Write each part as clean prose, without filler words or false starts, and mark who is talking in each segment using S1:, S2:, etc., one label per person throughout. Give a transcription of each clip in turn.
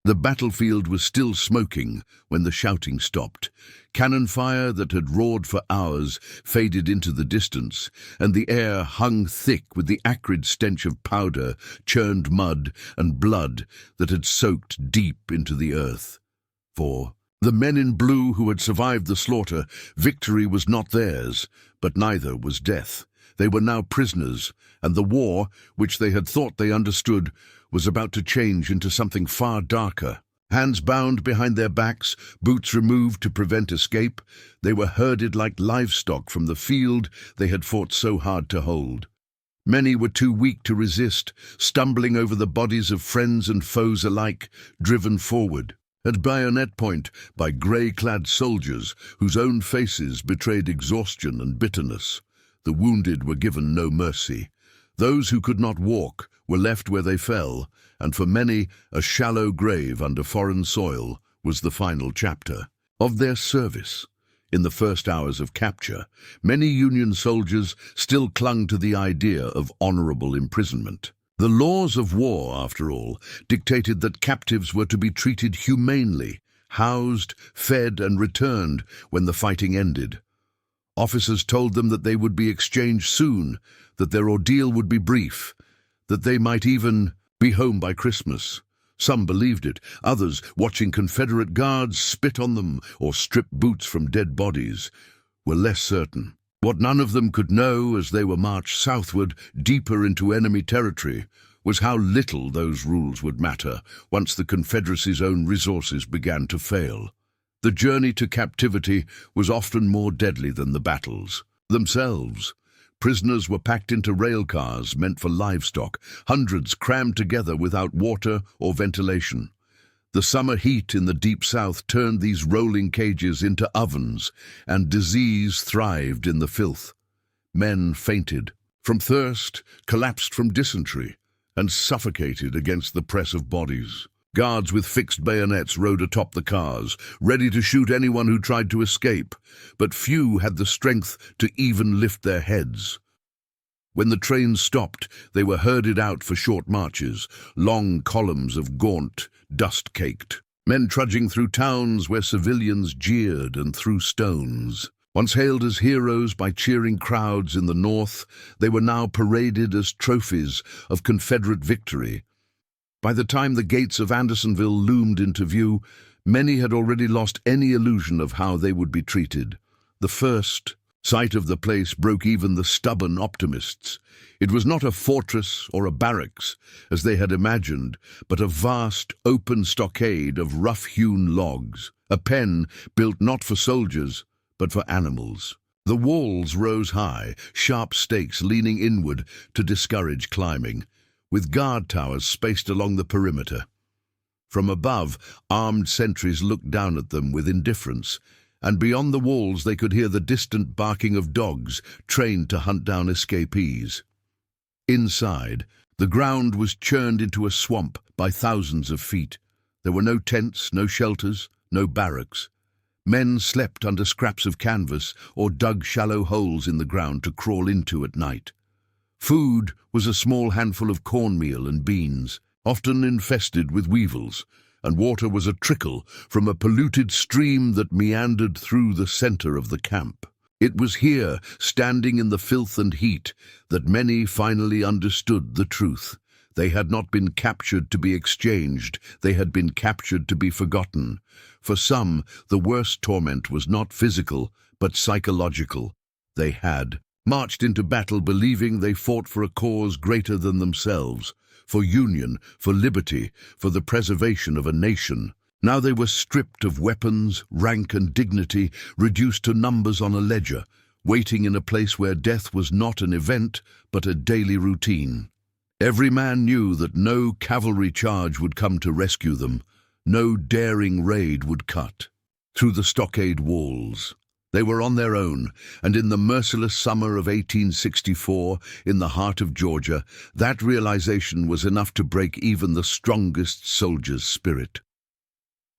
S1: The battlefield was still smoking when the shouting stopped. Cannon fire that had roared for hours faded into the distance, and the air hung thick with the acrid stench of powder, churned mud, and blood that had soaked deep into the earth. For the men in blue who had survived the slaughter, victory was not theirs, but neither was death. They were now prisoners, and the war, which they had thought they understood, was about to change into something far darker. Hands bound behind their backs, boots removed to prevent escape, they were herded like livestock from the field they had fought so hard to hold. Many were too weak to resist, stumbling over the bodies of friends and foes alike, driven forward, at bayonet point by grey-clad soldiers whose own faces betrayed exhaustion and bitterness. The wounded were given no mercy. Those who could not walk were left where they fell, and for many, a shallow grave under foreign soil was the final chapter of their service. In the first hours of capture, many Union soldiers still clung to the idea of honorable imprisonment. The laws of war, after all, dictated that captives were to be treated humanely, housed, fed, and returned when the fighting ended. Officers told them that they would be exchanged soon, that their ordeal would be brief, that they might even be home by Christmas. Some believed it. Others, watching Confederate guards spit on them or strip boots from dead bodies, were less certain. What none of them could know as they were marched southward, deeper into enemy territory, was how little those rules would matter once the Confederacy's own resources began to fail. The journey to captivity was often more deadly than the battles themselves. Prisoners were packed into rail cars meant for livestock, hundreds crammed together without water or ventilation. The summer heat in the deep south turned these rolling cages into ovens, and disease thrived in the filth. Men fainted from thirst, collapsed from dysentery, and suffocated against the press of bodies. Guards with fixed bayonets rode atop the cars, ready to shoot anyone who tried to escape, but few had the strength to even lift their heads. When the trains stopped, they were herded out for short marches, long columns of gaunt, dust-caked men trudging through towns where civilians jeered and threw stones. Once hailed as heroes by cheering crowds in the north, they were now paraded as trophies of Confederate victory. By the time the gates of Andersonville loomed into view, many had already lost any illusion of how they would be treated. The first sight of the place broke even the stubborn optimists. It was not a fortress or a barracks, as they had imagined, but a vast, open stockade of rough-hewn logs, a pen built not for soldiers, but for animals. The walls rose high, sharp stakes leaning inward to discourage climbing, with guard towers spaced along the perimeter. From above, armed sentries looked down at them with indifference, and beyond the walls they could hear the distant barking of dogs trained to hunt down escapees. Inside, the ground was churned into a swamp by thousands of feet. There were no tents, no shelters, no barracks. Men slept under scraps of canvas or dug shallow holes in the ground to crawl into at night. Food was a small handful of cornmeal and beans, often infested with weevils, and water was a trickle from a polluted stream that meandered through the center of the camp. It was here, standing in the filth and heat, that many finally understood the truth. They had not been captured to be exchanged, they had been captured to be forgotten. For some, the worst torment was not physical, but psychological. They had marched into battle believing they fought for a cause greater than themselves, for union, for liberty, for the preservation of a nation. Now they were stripped of weapons, rank and dignity, reduced to numbers on a ledger, waiting in a place where death was not an event, but a daily routine. Every man knew that no cavalry charge would come to rescue them, no daring raid would cut through the stockade walls. They were on their own, and in the merciless summer of 1864, in the heart of Georgia, that realization was enough to break even the strongest soldier's spirit.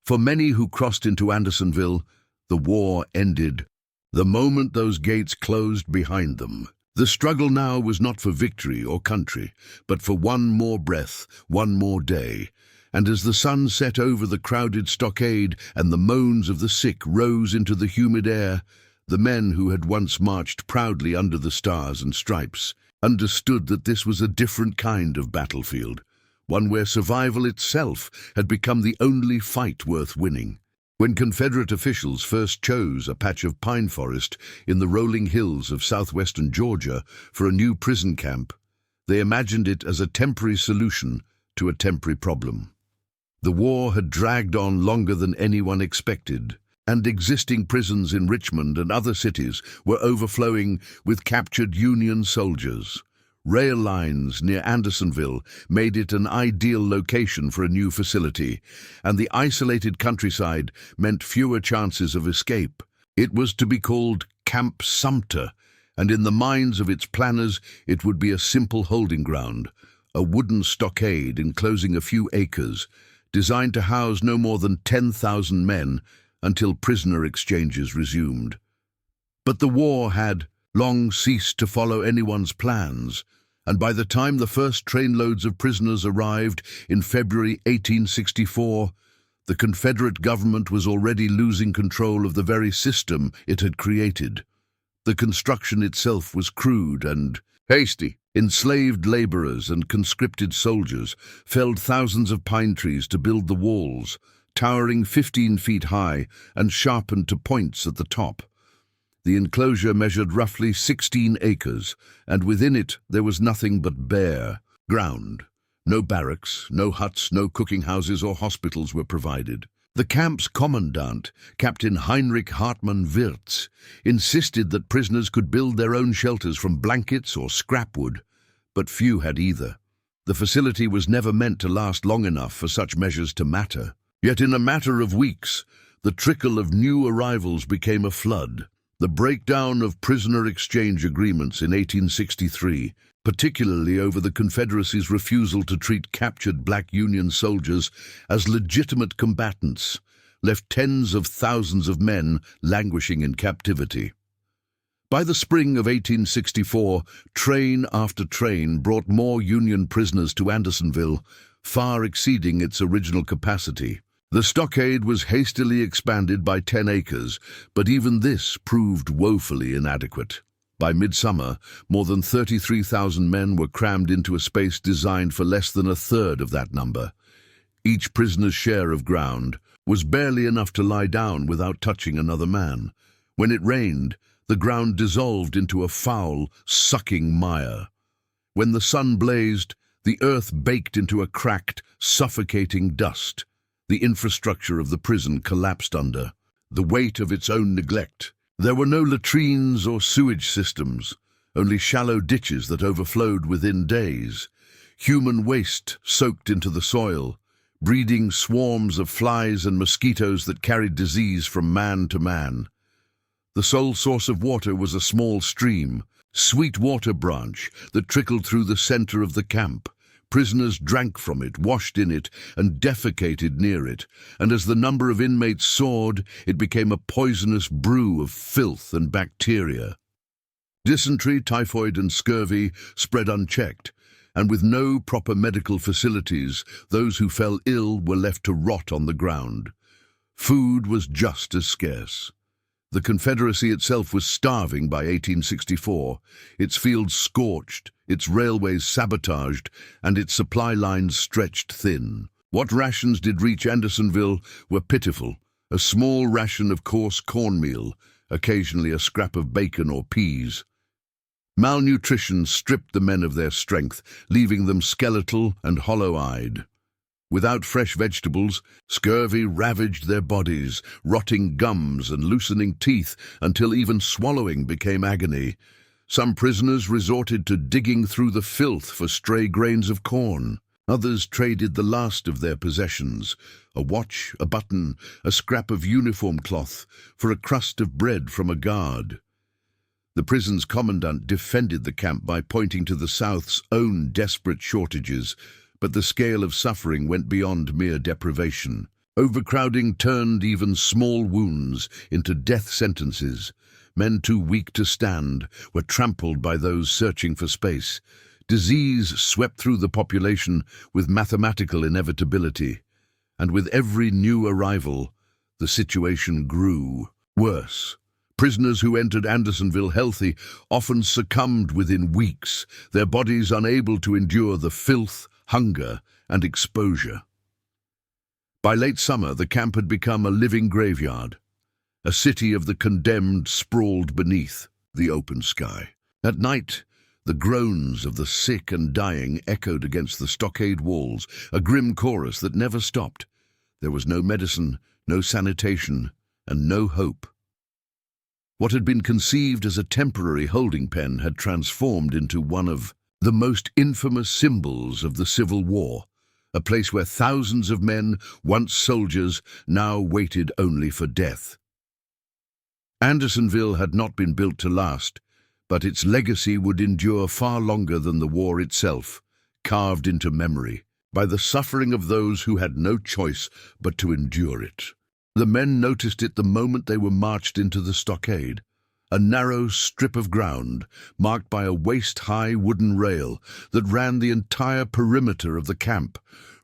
S1: For many who crossed into Andersonville, the war ended the moment those gates closed behind them. The struggle now was not for victory or country, but for one more breath, one more day, And as the sun set over the crowded stockade and the moans of the sick rose into the humid air, the men who had once marched proudly under the stars and stripes understood that this was a different kind of battlefield, one where survival itself had become the only fight worth winning. When Confederate officials first chose a patch of pine forest in the rolling hills of southwestern Georgia for a new prison camp, they imagined it as a temporary solution to a temporary problem. The war had dragged on longer than anyone expected, and existing prisons in Richmond and other cities were overflowing with captured Union soldiers. Rail lines near Andersonville made it an ideal location for a new facility, and the isolated countryside meant fewer chances of escape. It was to be called Camp Sumter, and in the minds of its planners it would be a simple holding ground, a wooden stockade enclosing a few acres, designed to house no more than 10,000 men until prisoner exchanges resumed. But the war had long ceased to follow anyone's plans, and by the time the first trainloads of prisoners arrived in February 1864, the Confederate government was already losing control of the very system it had created. The construction itself was crude and hasty. Enslaved laborers and conscripted soldiers felled thousands of pine trees to build the walls, towering 15 feet high and sharpened to points at the top. The enclosure measured roughly 16 acres, and within it there was nothing but bare ground. No barracks, no huts, no cooking houses or hospitals were provided. The camp's commandant, Captain Heinrich Hartmann Wirtz, insisted that prisoners could build their own shelters from blankets or scrap wood, but few had either. The facility was never meant to last long enough for such measures to matter. Yet in a matter of weeks, the trickle of new arrivals became a flood. The breakdown of prisoner exchange agreements in 1863, particularly over the Confederacy's refusal to treat captured black Union soldiers as legitimate combatants, left tens of thousands of men languishing in captivity. By the spring of 1864, train after train brought more Union prisoners to Andersonville, far exceeding its original capacity. The stockade was hastily expanded by 10 acres, but even this proved woefully inadequate. By midsummer, more than 33,000 men were crammed into a space designed for less than a third of that number. Each prisoner's share of ground was barely enough to lie down without touching another man. When it rained, the ground dissolved into a foul, sucking mire. When the sun blazed, the earth baked into a cracked, suffocating dust. The infrastructure of the prison collapsed under the weight of its own neglect. There were no latrines or sewage systems, only shallow ditches that overflowed within days. Human waste soaked into the soil, breeding swarms of flies and mosquitoes that carried disease from man to man. The sole source of water was a small stream, Sweetwater Branch, that trickled through the center of the camp. Prisoners drank from it, washed in it, and defecated near it, and as the number of inmates soared, it became a poisonous brew of filth and bacteria. Dysentery, typhoid, and scurvy spread unchecked, and with no proper medical facilities, those who fell ill were left to rot on the ground. Food was just as scarce. The Confederacy itself was starving by 1864, its fields scorched, its railways sabotaged, and its supply lines stretched thin. What rations did reach Andersonville were pitiful: a small ration of coarse cornmeal, occasionally a scrap of bacon or peas. Malnutrition stripped the men of their strength, leaving them skeletal and hollow-eyed. Without fresh vegetables, scurvy ravaged their bodies, rotting gums and loosening teeth until even swallowing became agony. Some prisoners resorted to digging through the filth for stray grains of corn. Others traded the last of their possessions, a watch, a button, a scrap of uniform cloth, for a crust of bread from a guard. The prison's commandant defended the camp by pointing to the South's own desperate shortages, but the scale of suffering went beyond mere deprivation. Overcrowding turned even small wounds into death sentences. Men too weak to stand were trampled by those searching for space. Disease swept through the population with mathematical inevitability, and with every new arrival, the situation grew worse. Prisoners who entered Andersonville healthy often succumbed within weeks, their bodies unable to endure the filth, hunger, and exposure. By late summer, the camp had become a living graveyard. A city of the condemned sprawled beneath the open sky. At night, the groans of the sick and dying echoed against the stockade walls, a grim chorus that never stopped. There was no medicine, no sanitation, and no hope. What had been conceived as a temporary holding pen had transformed into one of the most infamous symbols of the Civil War, a place where thousands of men, once soldiers, now waited only for death. Andersonville had not been built to last, but its legacy would endure far longer than the war itself, carved into memory by the suffering of those who had no choice but to endure it. The men noticed it the moment they were marched into the stockade, a narrow strip of ground marked by a waist-high wooden rail that ran the entire perimeter of the camp,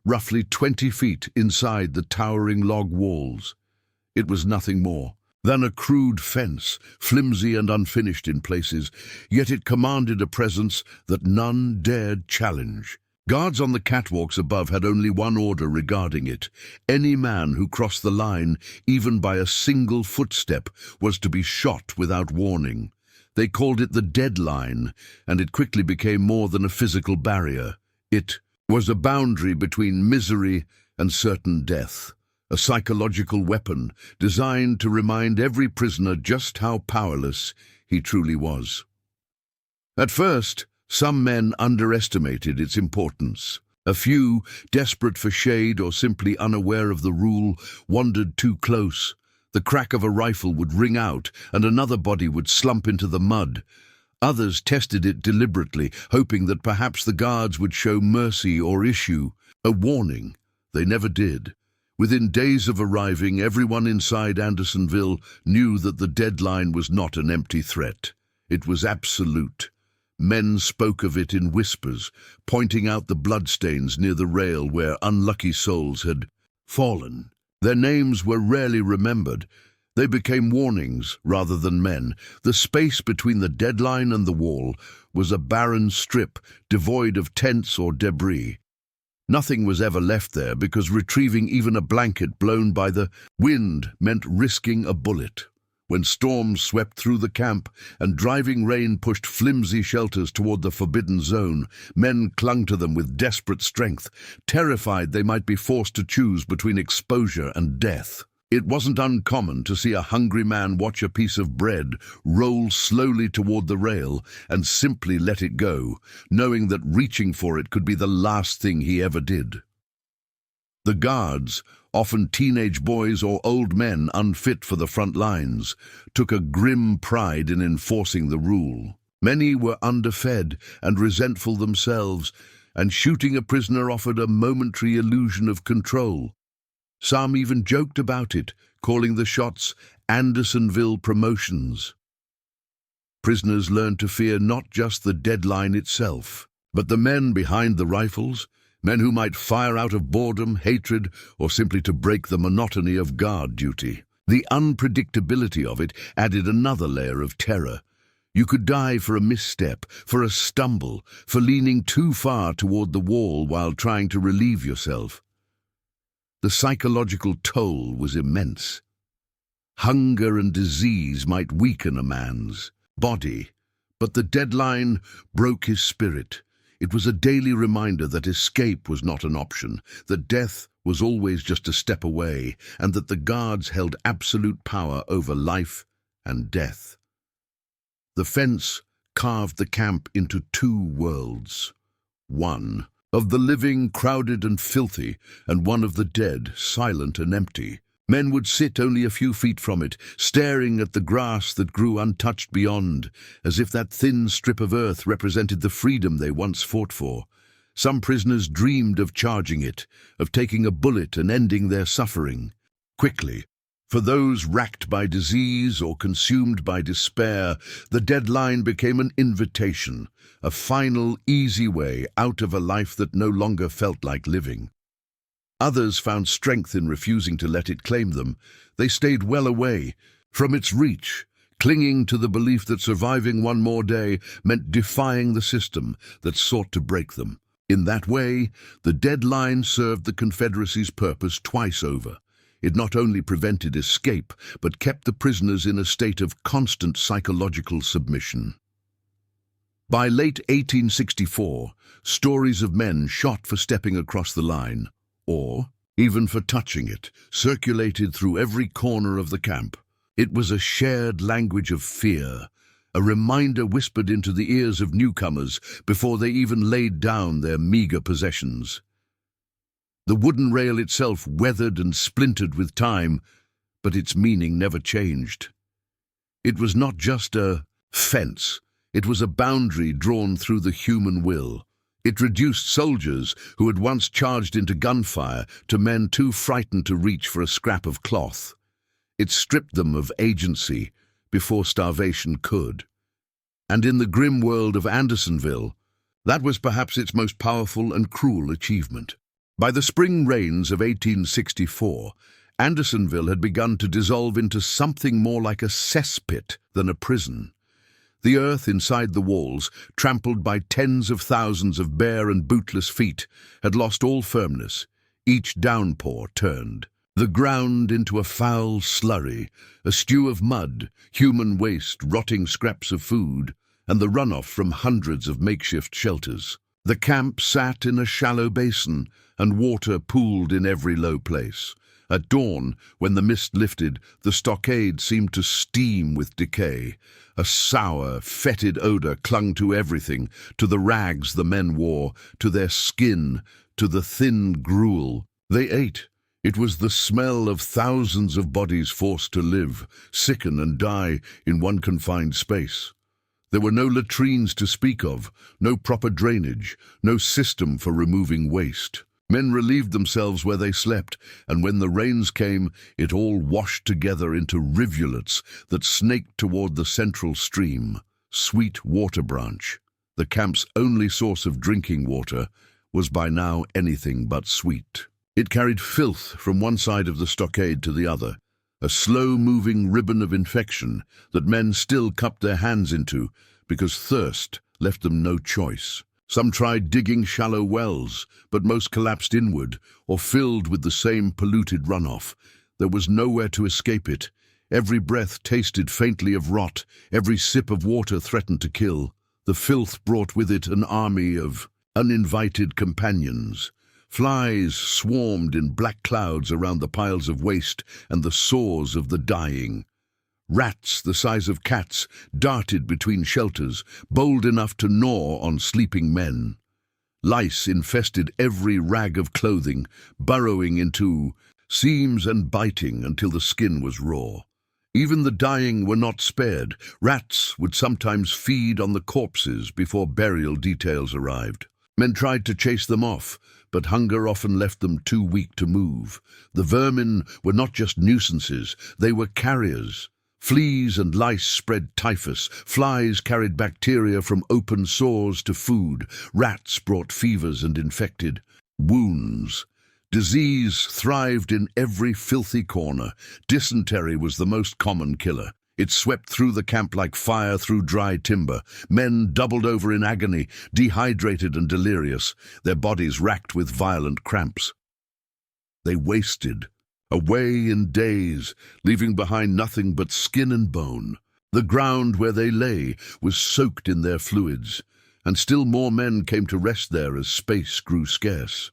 S1: roughly 20 feet inside the towering log walls. It was nothing more than a crude fence, flimsy and unfinished in places, yet it commanded a presence that none dared challenge. Guards on the catwalks above had only one order regarding it. Any man who crossed the line, even by a single footstep, was to be shot without warning. They called it the deadline, and it quickly became more than a physical barrier. It was a boundary between misery and certain death. A psychological weapon designed to remind every prisoner just how powerless he truly was. At first, some men underestimated its importance. A few, desperate for shade or simply unaware of the rule, wandered too close. The crack of a rifle would ring out and another body would slump into the mud. Others tested it deliberately, hoping that perhaps the guards would show mercy or issue a warning. They never did. Within days of arriving, everyone inside Andersonville knew that the deadline was not an empty threat. It was absolute. Men spoke of it in whispers, pointing out the bloodstains near the rail where unlucky souls had fallen. Their names were rarely remembered. They became warnings rather than men. The space between the deadline and the wall was a barren strip, devoid of tents or debris. Nothing was ever left there because retrieving even a blanket blown by the wind meant risking a bullet. When storms swept through the camp and driving rain pushed flimsy shelters toward the forbidden zone, men clung to them with desperate strength, terrified they might be forced to choose between exposure and death. It wasn't uncommon to see a hungry man watch a piece of bread roll slowly toward the rail and simply let it go, knowing that reaching for it could be the last thing he ever did. The guards, often teenage boys or old men unfit for the front lines, took a grim pride in enforcing the rule. Many were underfed and resentful themselves, and shooting a prisoner offered a momentary illusion of control. Some even joked about it, calling the shots Andersonville promotions. Prisoners learned to fear not just the deadline itself, but the men behind the rifles, men who might fire out of boredom, hatred, or simply to break the monotony of guard duty. The unpredictability of it added another layer of terror. You could die for a misstep, for a stumble, for leaning too far toward the wall while trying to relieve yourself. The psychological toll was immense. Hunger and disease might weaken a man's body, but the deadline broke his spirit. It was a daily reminder that escape was not an option, that death was always just a step away, and that the guards held absolute power over life and death. The fence carved the camp into two worlds. One of the living, crowded and filthy, and one of the dead, silent and empty. Men would sit only a few feet from it, staring at the grass that grew untouched beyond, as if that thin strip of earth represented the freedom they once fought for. Some prisoners dreamed of charging it, of taking a bullet and ending their suffering. Quickly, For those racked by disease or consumed by despair, the deadline became an invitation, a final, easy way out of a life that no longer felt like living. Others found strength in refusing to let it claim them. They stayed well away from its reach, clinging to the belief that surviving one more day meant defying the system that sought to break them. In that way, the deadline served the Confederacy's purpose twice over. It not only prevented escape, but kept the prisoners in a state of constant psychological submission. By late 1864, stories of men shot for stepping across the line, or even for touching it, circulated through every corner of the camp. It was a shared language of fear, a reminder whispered into the ears of newcomers before they even laid down their meager possessions. The wooden rail itself weathered and splintered with time, but its meaning never changed. It was not just a fence, it was a boundary drawn through the human will. It reduced soldiers who had once charged into gunfire to men too frightened to reach for a scrap of cloth. It stripped them of agency before starvation could. And in the grim world of Andersonville, that was perhaps its most powerful and cruel achievement. By the spring rains of 1864, Andersonville had begun to dissolve into something more like a cesspit than a prison. The earth inside the walls, trampled by tens of thousands of bare and bootless feet, had lost all firmness. Each downpour turned the ground into a foul slurry, a stew of mud, human waste, rotting scraps of food, and the runoff from hundreds of makeshift shelters. The camp sat in a shallow basin, and water pooled in every low place. At dawn, when the mist lifted, the stockade seemed to steam with decay. A sour, fetid odor clung to everything, to the rags the men wore, to their skin, to the thin gruel they ate. It was the smell of thousands of bodies forced to live, sicken and die in one confined space. There were no latrines to speak of, no proper drainage, no system for removing waste. Men relieved themselves where they slept, and when the rains came, it all washed together into rivulets that snaked toward the central stream, Sweet Water Branch. The camp's only source of drinking water was by now anything but sweet. It carried filth from one side of the stockade to the other, a slow-moving ribbon of infection that men still cupped their hands into because thirst left them no choice. Some tried digging shallow wells, but most collapsed inward or filled with the same polluted runoff. There was nowhere to escape it. Every breath tasted faintly of rot, every sip of water threatened to kill. The filth brought with it an army of uninvited companions. Flies swarmed in black clouds around the piles of waste and the sores of the dying. Rats the size of cats darted between shelters, bold enough to gnaw on sleeping men. Lice infested every rag of clothing, burrowing into seams and biting until the skin was raw. Even the dying were not spared. Rats would sometimes feed on the corpses before burial details arrived. Men tried to chase them off, but hunger often left them too weak to move. The vermin were not just nuisances, they were carriers. Fleas and lice spread typhus, flies carried bacteria from open sores to food, rats brought fevers and infected wounds. Disease thrived in every filthy corner. Dysentery was the most common killer. It swept through the camp like fire through dry timber. Men doubled over in agony, dehydrated and delirious, their bodies racked with violent cramps. They wasted away in days, leaving behind nothing but skin and bone. The ground where they lay was soaked in their fluids, and still more men came to rest there as space grew scarce.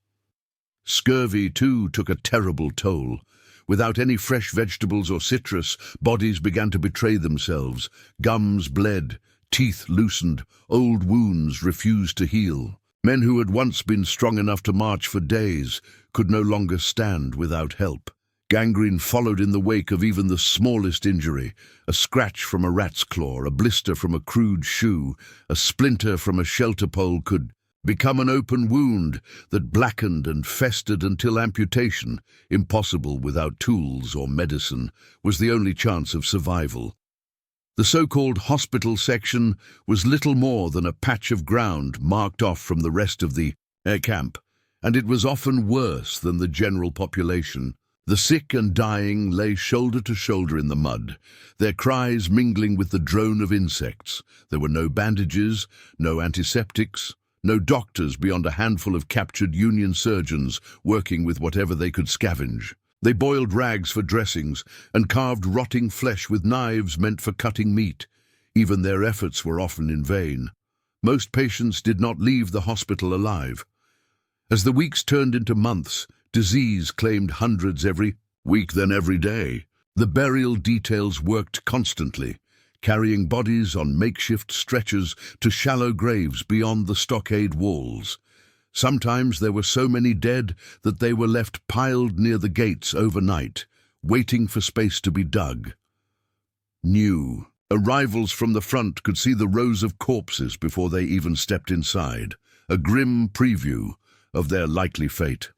S1: Scurvy, too, took a terrible toll. Without any fresh vegetables or citrus, bodies began to betray themselves. Gums bled, teeth loosened, old wounds refused to heal. Men who had once been strong enough to march for days could no longer stand without help. Gangrene followed in the wake of even the smallest injury. A scratch from a rat's claw, a blister from a crude shoe, a splinter from a shelter pole could become an open wound that blackened and festered until amputation, impossible without tools or medicine, was the only chance of survival. The so-called hospital section was little more than a patch of ground marked off from the rest of the air camp, and it was often worse than the general population. The sick and dying lay shoulder to shoulder in the mud, their cries mingling with the drone of insects. There were no bandages, no antiseptics, no doctors beyond a handful of captured Union surgeons working with whatever they could scavenge. They boiled rags for dressings and carved rotting flesh with knives meant for cutting meat. Even their efforts were often in vain. Most patients did not leave the hospital alive. As the weeks turned into months, disease claimed hundreds every week, then every day. The burial details worked constantly, carrying bodies on makeshift stretchers to shallow graves beyond the stockade walls. Sometimes there were so many dead that they were left piled near the gates overnight, waiting for space to be dug. New arrivals from the front could see the rows of corpses before they even stepped inside, a grim preview of their likely fate.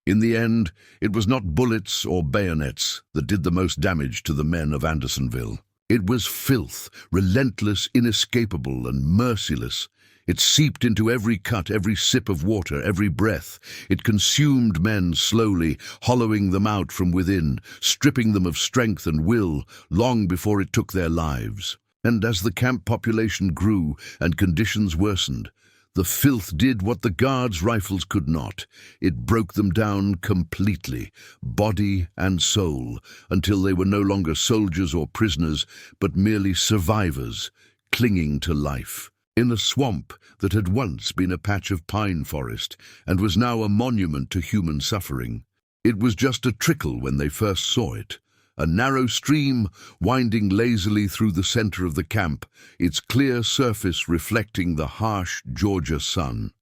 S1: In the end, it was not bullets or bayonets that did the most damage to the men of Andersonville. It was filth, relentless, inescapable, and merciless. It seeped into every cut, every sip of water, every breath. It consumed men slowly, hollowing them out from within, stripping them of strength and will, long before it took their lives. And as the camp population grew and conditions worsened, the filth did what the guards' rifles could not. It broke them down completely, body and soul, until they were no longer soldiers or prisoners, but merely survivors, clinging to life. In a swamp that had once been a patch of pine forest and was now a monument to human suffering. It was just a trickle when they first saw it. A narrow stream winding lazily through the center of the camp, its clear surface reflecting the harsh Georgia sun.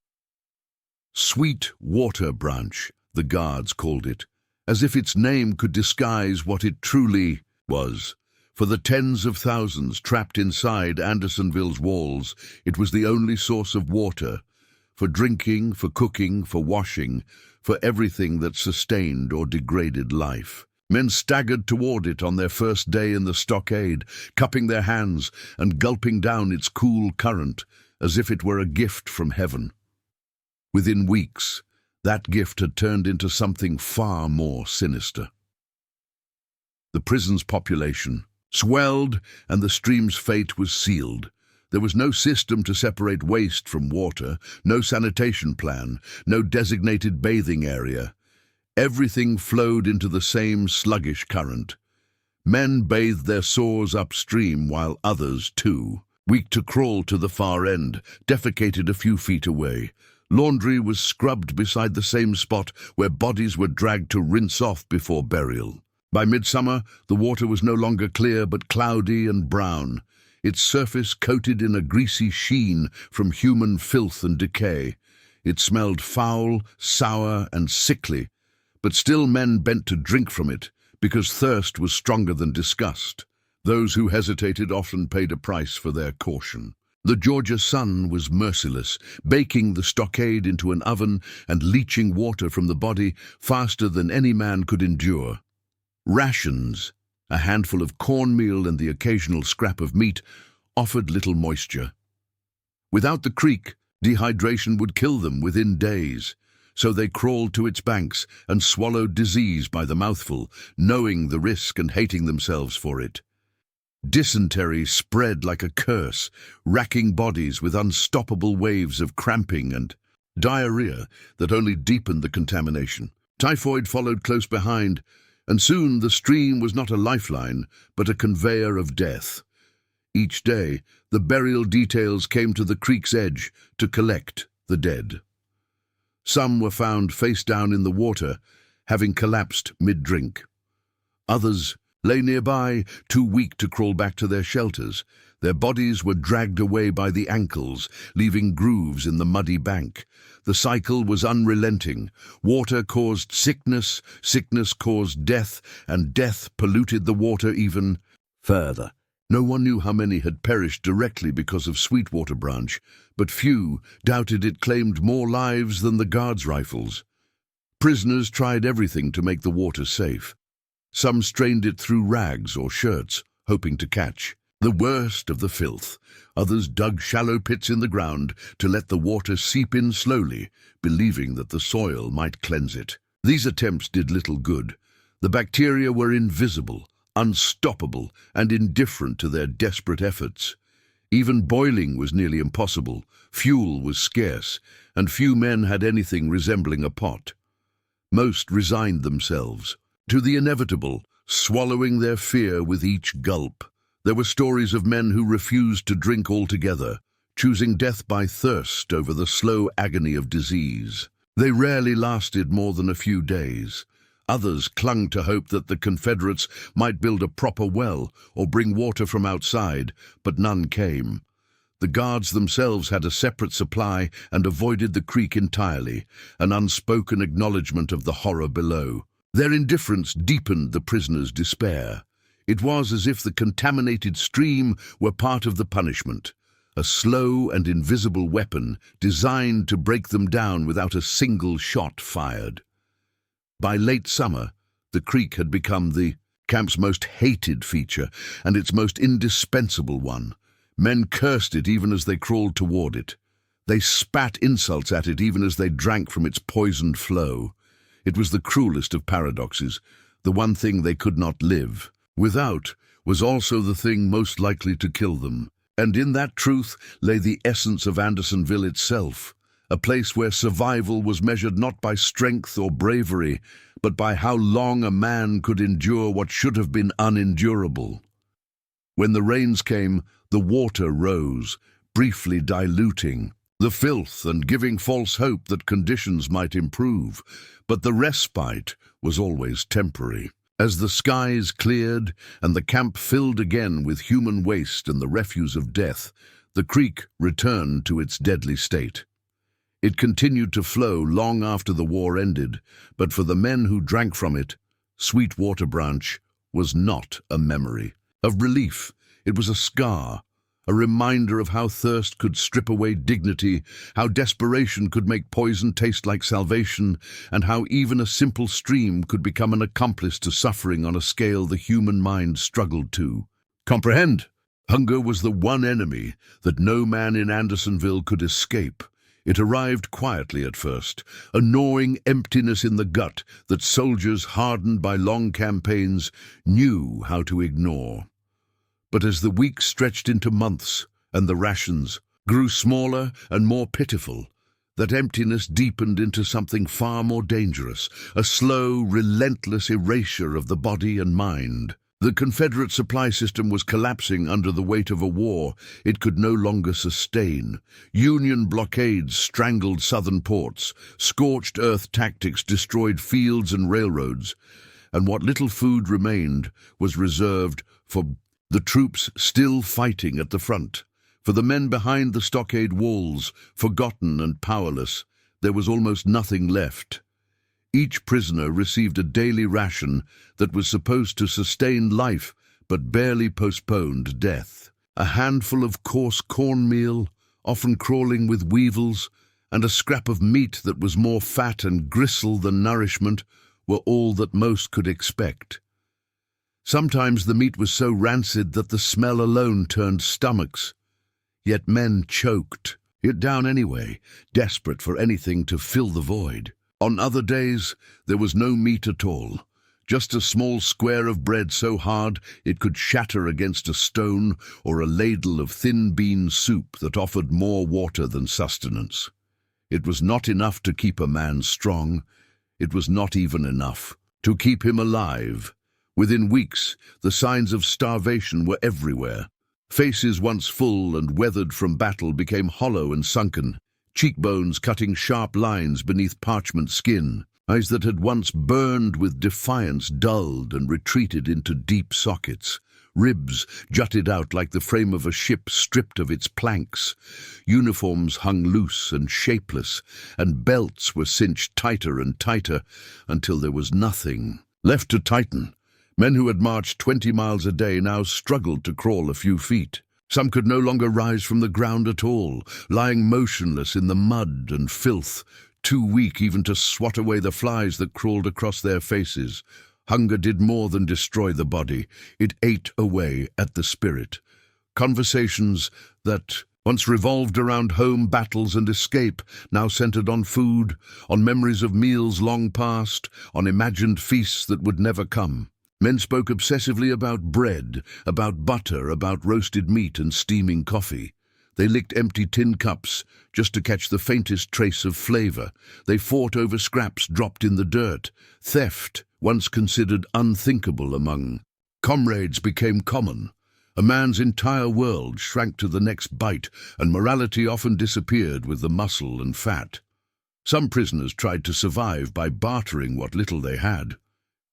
S1: Sweet Water Branch, the guards called it, as if its name could disguise what it truly was. For the tens of thousands trapped inside Andersonville's walls, it was the only source of water, for drinking, for cooking, for washing, for everything that sustained or degraded life. Men staggered toward it on their first day in the stockade, cupping their hands and gulping down its cool current, as if it were a gift from heaven. Within weeks, that gift had turned into something far more sinister. The prison's population swelled, and the stream's fate was sealed. There was no system to separate waste from water, no sanitation plan, no designated bathing area. Everything flowed into the same sluggish current. Men bathed their sores upstream while others, too, weak to crawl to the far end, defecated a few feet away. Laundry was scrubbed beside the same spot where bodies were dragged to rinse off before burial. By midsummer, the water was no longer clear but cloudy and brown, its surface coated in a greasy sheen from human filth and decay. It smelled foul, sour, and sickly, but still men bent to drink from it, because thirst was stronger than disgust. Those who hesitated often paid a price for their caution. The Georgia sun was merciless, baking the stockade into an oven and leaching water from the body faster than any man could endure. Rations, a handful of cornmeal and the occasional scrap of meat, offered little moisture. Without the creek, dehydration would kill them within days. So they crawled to its banks and swallowed disease by the mouthful, knowing the risk and hating themselves for it. Dysentery spread like a curse, racking bodies with unstoppable waves of cramping and diarrhea that only deepened the contamination. Typhoid followed close behind, and soon the stream was not a lifeline, but a conveyor of death. Each day, the burial details came to the creek's edge to collect the dead. Some were found face down in the water, having collapsed mid-drink. Others lay nearby, too weak to crawl back to their shelters. Their bodies were dragged away by the ankles, leaving grooves in the muddy bank. The cycle was unrelenting. Water caused sickness, sickness caused death, and death polluted the water even further. No one knew how many had perished directly because of Sweetwater Branch, but few doubted it claimed more lives than the guards' rifles. Prisoners tried everything to make the water safe. Some strained it through rags or shirts, hoping to catch the worst of the filth. Others dug shallow pits in the ground to let the water seep in slowly, believing that the soil might cleanse it. These attempts did little good. The bacteria were invisible, unstoppable, and indifferent to their desperate efforts. Even boiling was nearly impossible, fuel was scarce, and few men had anything resembling a pot. Most resigned themselves to the inevitable, swallowing their fear with each gulp. There were stories of men who refused to drink altogether, choosing death by thirst over the slow agony of disease. They rarely lasted more than a few days. Others clung to hope that the Confederates might build a proper well or bring water from outside, but none came. The guards themselves had a separate supply and avoided the creek entirely, an unspoken acknowledgement of the horror below. Their indifference deepened the prisoners' despair. It was as if the contaminated stream were part of the punishment, a slow and invisible weapon designed to break them down without a single shot fired. By late summer, the creek had become the camp's most hated feature and its most indispensable one. Men cursed it even as they crawled toward it. They spat insults at it even as they drank from its poisoned flow. It was the cruelest of paradoxes, the one thing they could not live without was also the thing most likely to kill them. And in that truth lay the essence of Andersonville itself, a place where survival was measured not by strength or bravery, but by how long a man could endure what should have been unendurable. When the rains came, the water rose, briefly diluting the filth and giving false hope that conditions might improve, but the respite was always temporary. As the skies cleared and the camp filled again with human waste and the refuse of death, the creek returned to its deadly state. It continued to flow long after the war ended, but for the men who drank from it, Sweetwater Branch was not a memory of relief. It was a scar, a reminder of how thirst could strip away dignity, how desperation could make poison taste like salvation, and how even a simple stream could become an accomplice to suffering on a scale the human mind struggled to comprehend. Hunger was the one enemy that no man in Andersonville could escape. It arrived quietly at first, a gnawing emptiness in the gut that soldiers hardened by long campaigns knew how to ignore. But as the weeks stretched into months and the rations grew smaller and more pitiful, that emptiness deepened into something far more dangerous, a slow, relentless erasure of the body and mind. The Confederate supply system was collapsing under the weight of a war it could no longer sustain. Union blockades strangled southern ports, scorched earth tactics destroyed fields and railroads, and what little food remained was reserved for the troops still fighting at the front. For the men behind the stockade walls, forgotten and powerless, there was almost nothing left. Each prisoner received a daily ration that was supposed to sustain life but barely postponed death. A handful of coarse cornmeal, often crawling with weevils, and a scrap of meat that was more fat and gristle than nourishment were all that most could expect. Sometimes the meat was so rancid that the smell alone turned stomachs. Yet men choked it down anyway, desperate for anything to fill the void. On other days, there was no meat at all, just a small square of bread so hard it could shatter against a stone, or a ladle of thin bean soup that offered more water than sustenance. It was not enough to keep a man strong. It was not even enough to keep him alive. Within weeks, the signs of starvation were everywhere. Faces once full and weathered from battle became hollow and sunken, cheekbones cutting sharp lines beneath parchment skin. Eyes that had once burned with defiance dulled and retreated into deep sockets. Ribs jutted out like the frame of a ship stripped of its planks. Uniforms hung loose and shapeless, and belts were cinched tighter and tighter until there was nothing left to tighten. Men who had marched 20 miles a day now struggled to crawl a few feet. Some could no longer rise from the ground at all, lying motionless in the mud and filth, too weak even to swat away the flies that crawled across their faces. Hunger did more than destroy the body. It ate away at the spirit. Conversations that once revolved around home battles and escape now centered on food, on memories of meals long past, on imagined feasts that would never come. Men spoke obsessively about bread, about butter, about roasted meat and steaming coffee. They licked empty tin cups just to catch the faintest trace of flavor. They fought over scraps dropped in the dirt. Theft, once considered unthinkable among comrades, became common. A man's entire world shrank to the next bite, and morality often disappeared with the muscle and fat. Some prisoners tried to survive by bartering what little they had.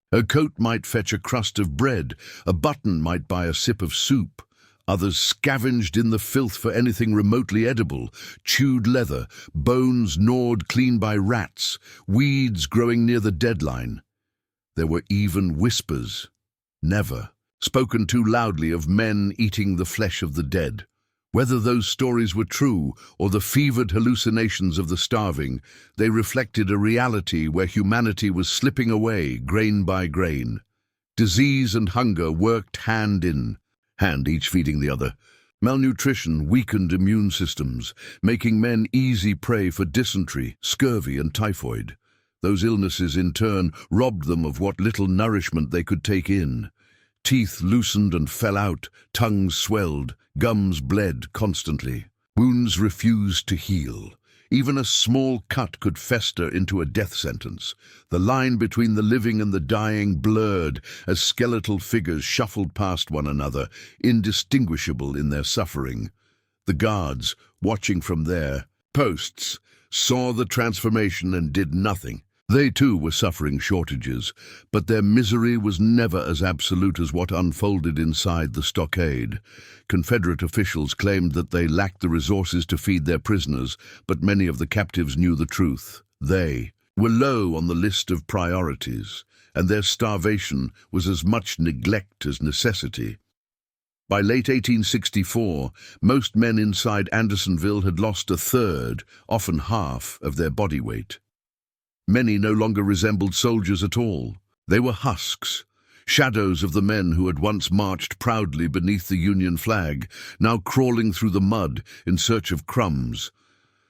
S1: A coat might fetch a crust of bread, a button might buy a sip of soup. Others scavenged in the filth for anything remotely edible, chewed leather, bones gnawed clean by rats, weeds growing near the deadline. There were even whispers, never spoken too loudly, of men eating the flesh of the dead. Whether those stories were true or the fevered hallucinations of the starving, they reflected a reality where humanity was slipping away grain by grain. Disease and hunger worked hand in hand, each feeding the other. Malnutrition weakened immune systems, making men easy prey for dysentery, scurvy, and typhoid. Those illnesses, in turn, robbed them of what little nourishment they could take in. Teeth loosened and fell out, tongues swelled, gums bled constantly. Wounds refused to heal. Even a small cut could fester into a death sentence. The line between the living and the dying blurred as skeletal figures shuffled past one another, indistinguishable in their suffering. The guards, watching from their posts, saw the transformation and did nothing. They too were suffering shortages, but their misery was never as absolute as what unfolded inside the stockade. Confederate officials claimed that they lacked the resources to feed their prisoners, but many of the captives knew the truth. They were low on the list of priorities, and their starvation was as much neglect as necessity. By late 1864, most men inside Andersonville had lost a third, often half, of their body weight. Many no longer resembled soldiers at all. They were husks, shadows of the men who had once marched proudly beneath the Union flag, now crawling through the mud in search of crumbs.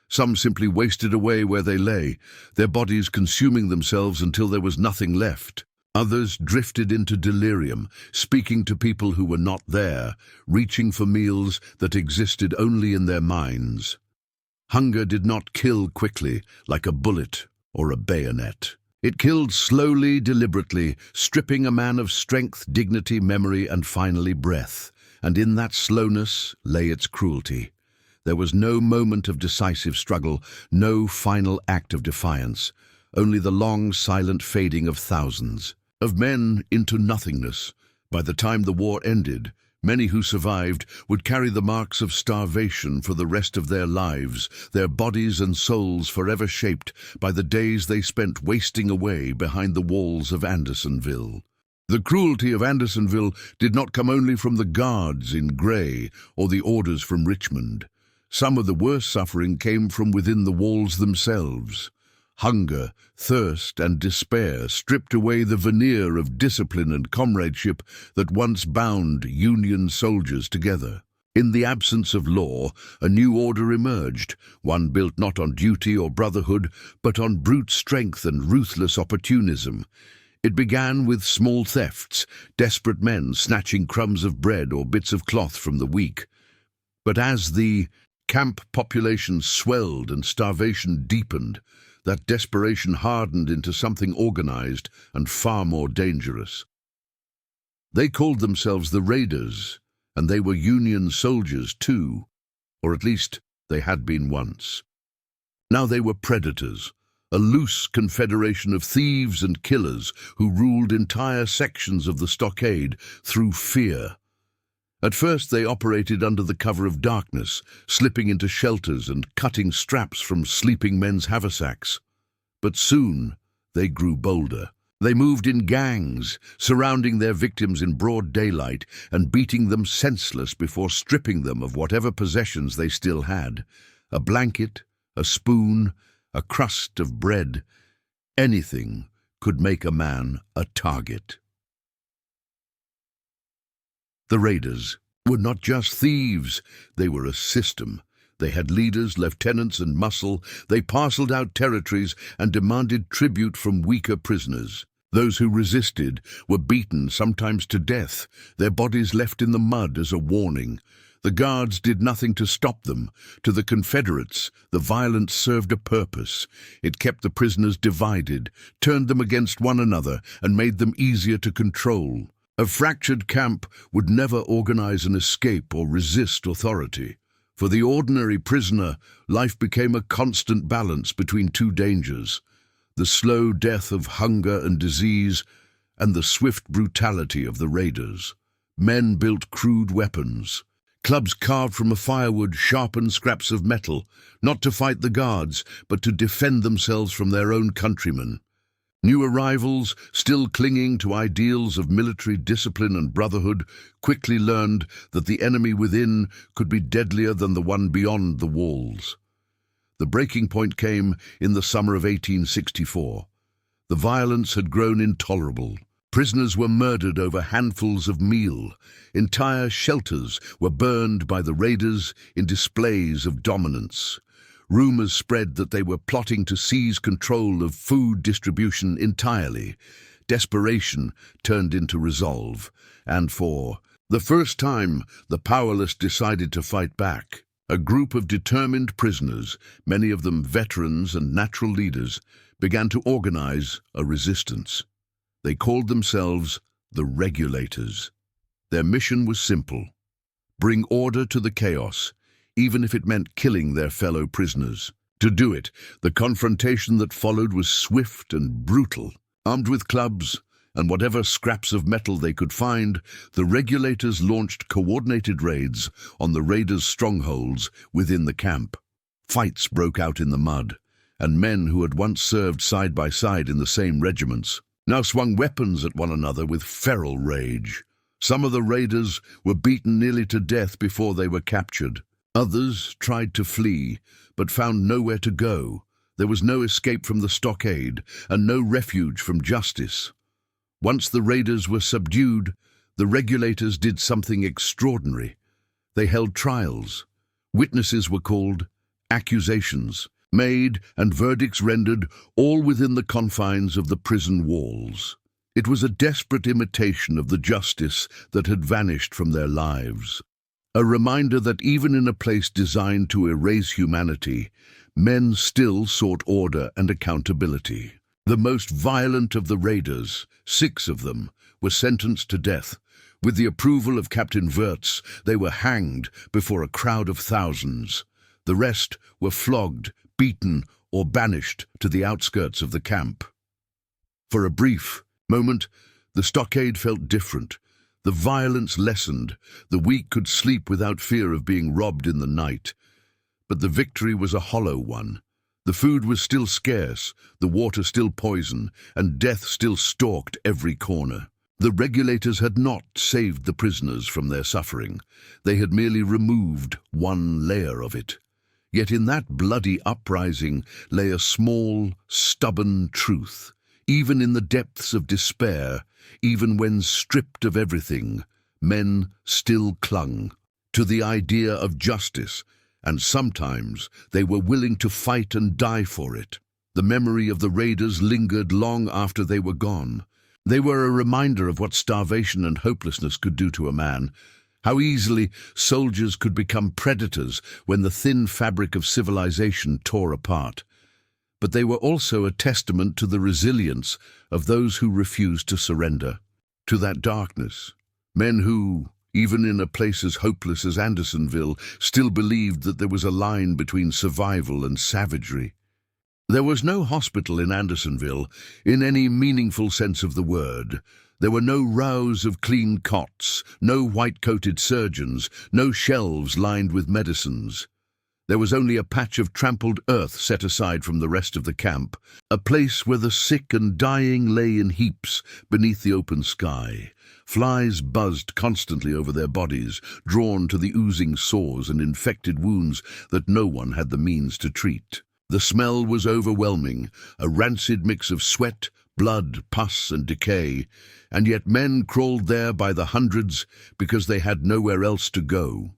S1: Some simply wasted away where they lay, their bodies consuming themselves until there was nothing left. Others drifted into delirium, speaking to people who were not there, reaching for meals that existed only in their minds. Hunger did not kill quickly, like a bullet or a bayonet. It killed slowly, deliberately, stripping a man of strength, dignity, memory, and finally breath. And in that slowness lay its cruelty. There was no moment of decisive struggle, no final act of defiance, only the long, silent fading of thousands, of men into nothingness. By the time the war ended, many who survived would carry the marks of starvation for the rest of their lives, their bodies and souls forever shaped by the days they spent wasting away behind the walls of Andersonville. The cruelty of Andersonville did not come only from the guards in gray or the orders from Richmond. Some of the worst suffering came from within the walls themselves. Hunger, thirst, and despair stripped away the veneer of discipline and comradeship that once bound Union soldiers together. In the absence of law, a new order emerged, one built not on duty or brotherhood, but on brute strength and ruthless opportunism. It began with small thefts, desperate men snatching crumbs of bread or bits of cloth from the weak. But as the camp population swelled and starvation deepened, that desperation hardened into something organized and far more dangerous. They called themselves the Raiders, and they were Union soldiers too, or at least they had been once. Now they were predators, a loose confederation of thieves and killers who ruled entire sections of the stockade through fear. At first they operated under the cover of darkness, slipping into shelters and cutting straps from sleeping men's haversacks. But soon they grew bolder. They moved in gangs, surrounding their victims in broad daylight and beating them senseless before stripping them of whatever possessions they still had. A blanket, a spoon, a crust of bread. Anything could make a man a target. The raiders were not just thieves, they were a system. They had leaders, lieutenants, and muscle. They parceled out territories and demanded tribute from weaker prisoners. Those who resisted were beaten, sometimes to death, their bodies left in the mud as a warning. The guards did nothing to stop them. To the Confederates, the violence served a purpose. It kept the prisoners divided, turned them against one another, and made them easier to control. A fractured camp would never organize an escape or resist authority. For the ordinary prisoner, life became a constant balance between two dangers: the slow death of hunger and disease, and the swift brutality of the raiders. Men built crude weapons. Clubs carved from a firewood sharpened scraps of metal, not to fight the guards, but to defend themselves from their own countrymen. New arrivals, still clinging to ideals of military discipline and brotherhood, quickly learned that the enemy within could be deadlier than the one beyond the walls. The breaking point came in the summer of 1864. The violence had grown intolerable. Prisoners were murdered over handfuls of meal. Entire shelters were burned by the raiders in displays of dominance. Rumors spread that they were plotting to seize control of food distribution entirely. Desperation turned into resolve, and for the first time, the powerless decided to fight back. A group of determined prisoners, many of them veterans and natural leaders, began to organize a resistance. They called themselves the Regulators. Their mission was simple: bring order to the chaos, even if it meant killing their fellow prisoners. To do it, the confrontation that followed was swift and brutal. Armed with clubs and whatever scraps of metal they could find, the Regulators launched coordinated raids on the raiders' strongholds within the camp. Fights broke out in the mud, and men who had once served side by side in the same regiments now swung weapons at one another with feral rage. Some of the raiders were beaten nearly to death before they were captured. Others tried to flee, but found nowhere to go. There was no escape from the stockade, and no refuge from justice. Once the raiders were subdued, the Regulators did something extraordinary. They held trials. Witnesses were called, accusations made, and verdicts rendered, all within the confines of the prison walls. It was a desperate imitation of the justice that had vanished from their lives. A reminder that even in a place designed to erase humanity, men still sought order and accountability. The most violent of the raiders, 6 of them, were sentenced to death. With the approval of Captain Wirtz, they were hanged before a crowd of thousands. The rest were flogged, beaten, or banished to the outskirts of the camp. For a brief moment, the stockade felt different. The violence lessened. The weak could sleep without fear of being robbed in the night. But the victory was a hollow one. The food was still scarce, the water still poison, and death still stalked every corner. The Regulators had not saved the prisoners from their suffering. They had merely removed one layer of it. Yet in that bloody uprising lay a small, stubborn truth. Even in the depths of despair, even when stripped of everything, men still clung to the idea of justice, and sometimes they were willing to fight and die for it. The memory of the raiders lingered long after they were gone. They were a reminder of what starvation and hopelessness could do to a man, how easily soldiers could become predators when the thin fabric of civilization tore apart. But they were also a testament to the resilience of those who refused to surrender, to that darkness. Men who, even in a place as hopeless as Andersonville, still believed that there was a line between survival and savagery. There was no hospital in Andersonville in any meaningful sense of the word. There were no rows of clean cots, no white-coated surgeons, no shelves lined with medicines. There was only a patch of trampled earth set aside from the rest of the camp, a place where the sick and dying lay in heaps beneath the open sky. Flies buzzed constantly over their bodies, drawn to the oozing sores and infected wounds that no one had the means to treat. The smell was overwhelming, a rancid mix of sweat, blood, pus, and decay, and yet men crawled there by the hundreds because they had nowhere else to go.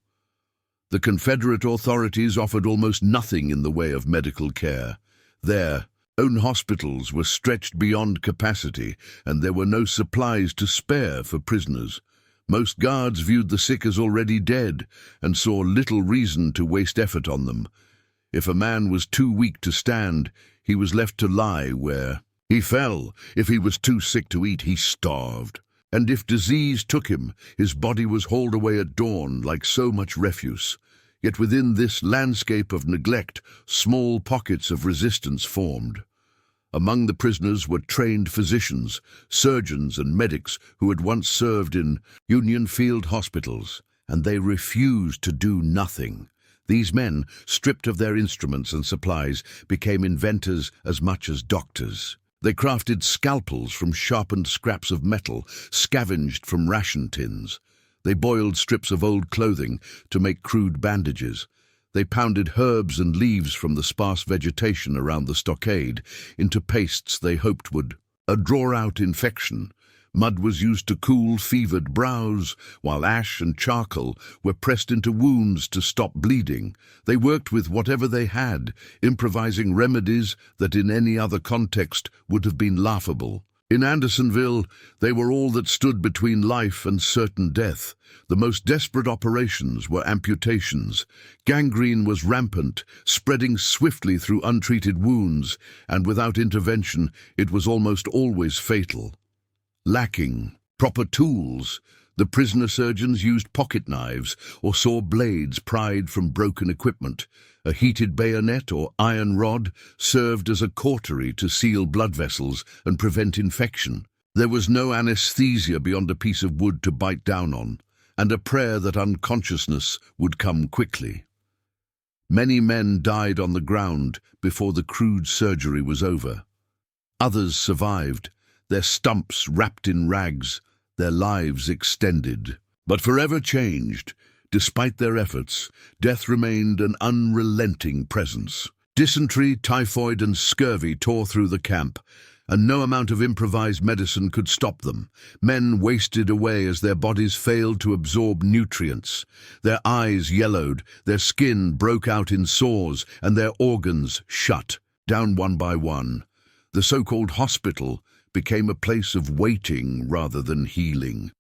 S1: The Confederate authorities offered almost nothing in the way of medical care. Their own hospitals were stretched beyond capacity, and there were no supplies to spare for prisoners. Most guards viewed the sick as already dead and saw little reason to waste effort on them. If a man was too weak to stand, he was left to lie where he fell. If he was too sick to eat, he starved. And if disease took him, his body was hauled away at dawn like so much refuse. Yet within this landscape of neglect, small pockets of resistance formed. Among the prisoners were trained physicians, surgeons and medics who had once served in Union field hospitals, and they refused to do nothing. These men, stripped of their instruments and supplies, became inventors as much as doctors. They crafted scalpels from sharpened scraps of metal, scavenged from ration tins. They boiled strips of old clothing to make crude bandages. They pounded herbs and leaves from the sparse vegetation around the stockade into pastes they hoped would draw out infection. Mud was used to cool fevered brows, while ash and charcoal were pressed into wounds to stop bleeding. They worked with whatever they had, improvising remedies that in any other context would have been laughable. In Andersonville, they were all that stood between life and certain death. The most desperate operations were amputations. Gangrene was rampant, spreading swiftly through untreated wounds, and without intervention, it was almost always fatal. Lacking proper tools, the prisoner surgeons used pocket knives or saw blades pried from broken equipment. A heated bayonet or iron rod served as a cautery to seal blood vessels and prevent infection. There was no anesthesia beyond a piece of wood to bite down on, and a prayer that unconsciousness would come quickly. Many men died on the ground before the crude surgery was over. Others survived, their stumps wrapped in rags, their lives extended. But forever changed. Despite their efforts, death remained an unrelenting presence. Dysentery, typhoid, and scurvy tore through the camp, and no amount of improvised medicine could stop them. Men wasted away as their bodies failed to absorb nutrients. Their eyes yellowed, their skin broke out in sores, and their organs shut down one by one. The so-called hospital became a place of waiting rather than healing.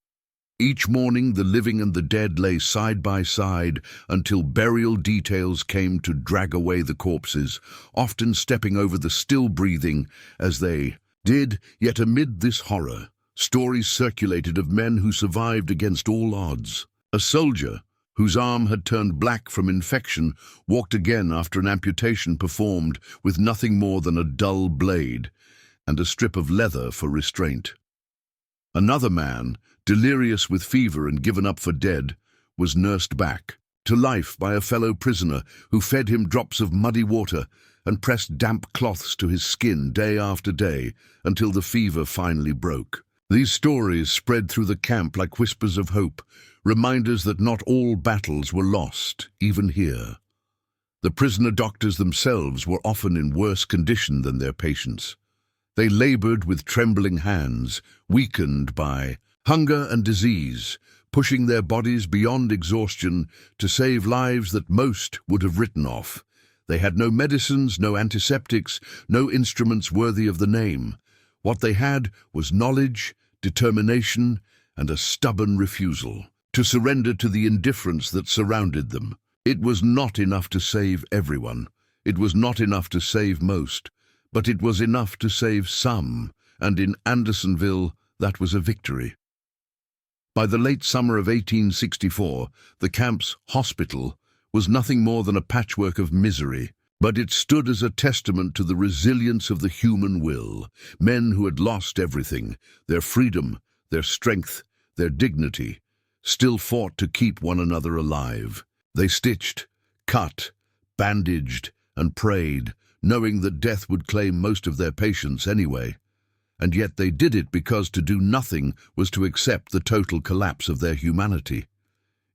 S1: Each morning the living and the dead lay side by side until burial details came to drag away the corpses, often stepping over the still breathing as they did. Yet amid this horror, stories circulated of men who survived against all odds. A soldier, whose arm had turned black from infection, walked again after an amputation performed with nothing more than a dull blade and a strip of leather for restraint. Another man, delirious with fever and given up for dead, was nursed back to life by a fellow prisoner who fed him drops of muddy water and pressed damp cloths to his skin day after day until the fever finally broke. These stories spread through the camp like whispers of hope, reminders that not all battles were lost, even here. The prisoner doctors themselves were often in worse condition than their patients. They labored with trembling hands, weakened by hunger and disease, pushing their bodies beyond exhaustion to save lives that most would have written off. They had no medicines, no antiseptics, no instruments worthy of the name. What they had was knowledge, determination, and a stubborn refusal to surrender to the indifference that surrounded them. It was not enough to save everyone. It was not enough to save most. But it was enough to save some, and in Andersonville that was a victory. By the late summer of 1864, the camp's hospital was nothing more than a patchwork of misery, but it stood as a testament to the resilience of the human will. Men who had lost everything, their freedom, their strength, their dignity, still fought to keep one another alive. They stitched, cut, bandaged, and prayed, knowing that death would claim most of their patience anyway. And yet they did it because to do nothing was to accept the total collapse of their humanity.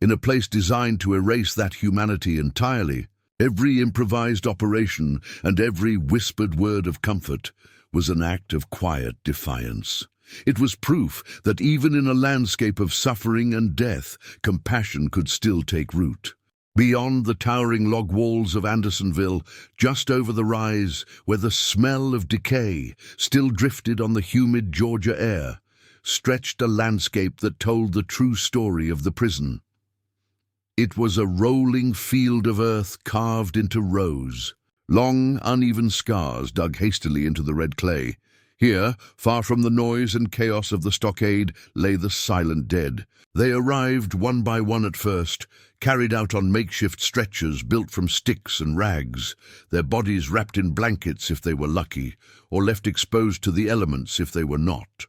S1: In a place designed to erase that humanity entirely, every improvised operation and every whispered word of comfort was an act of quiet defiance. It was proof that even in a landscape of suffering and death, compassion could still take root. Beyond the towering log walls of Andersonville, just over the rise, where the smell of decay still drifted on the humid Georgia air, stretched a landscape that told the true story of the prison. It was a rolling field of earth carved into rows, long, uneven scars dug hastily into the red clay. Here, far from the noise and chaos of the stockade, lay the silent dead. They arrived one by one at first, carried out on makeshift stretchers built from sticks and rags, their bodies wrapped in blankets if they were lucky, or left exposed to the elements if they were not.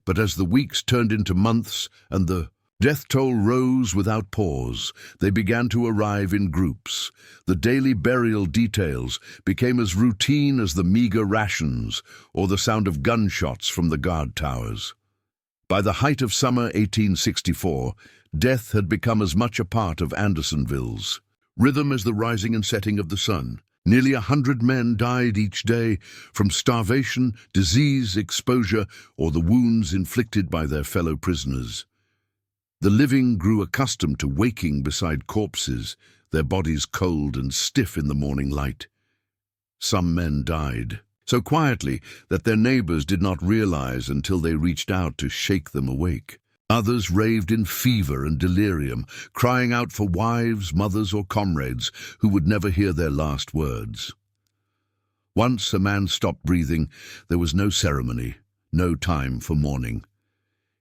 S1: But as the weeks turned into months and the death toll rose without pause, they began to arrive in groups. The daily burial details became as routine as the meager rations or the sound of gunshots from the guard towers. By the height of summer 1864, death had become as much a part of Andersonville's rhythm as the rising and setting of the sun. Nearly 100 men died each day from starvation, disease, exposure, or the wounds inflicted by their fellow prisoners. The living grew accustomed to waking beside corpses, their bodies cold and stiff in the morning light. Some men died so quietly that their neighbors did not realize until they reached out to shake them awake. Others raved in fever and delirium, crying out for wives, mothers, or comrades who would never hear their last words. Once a man stopped breathing, there was no ceremony, no time for mourning.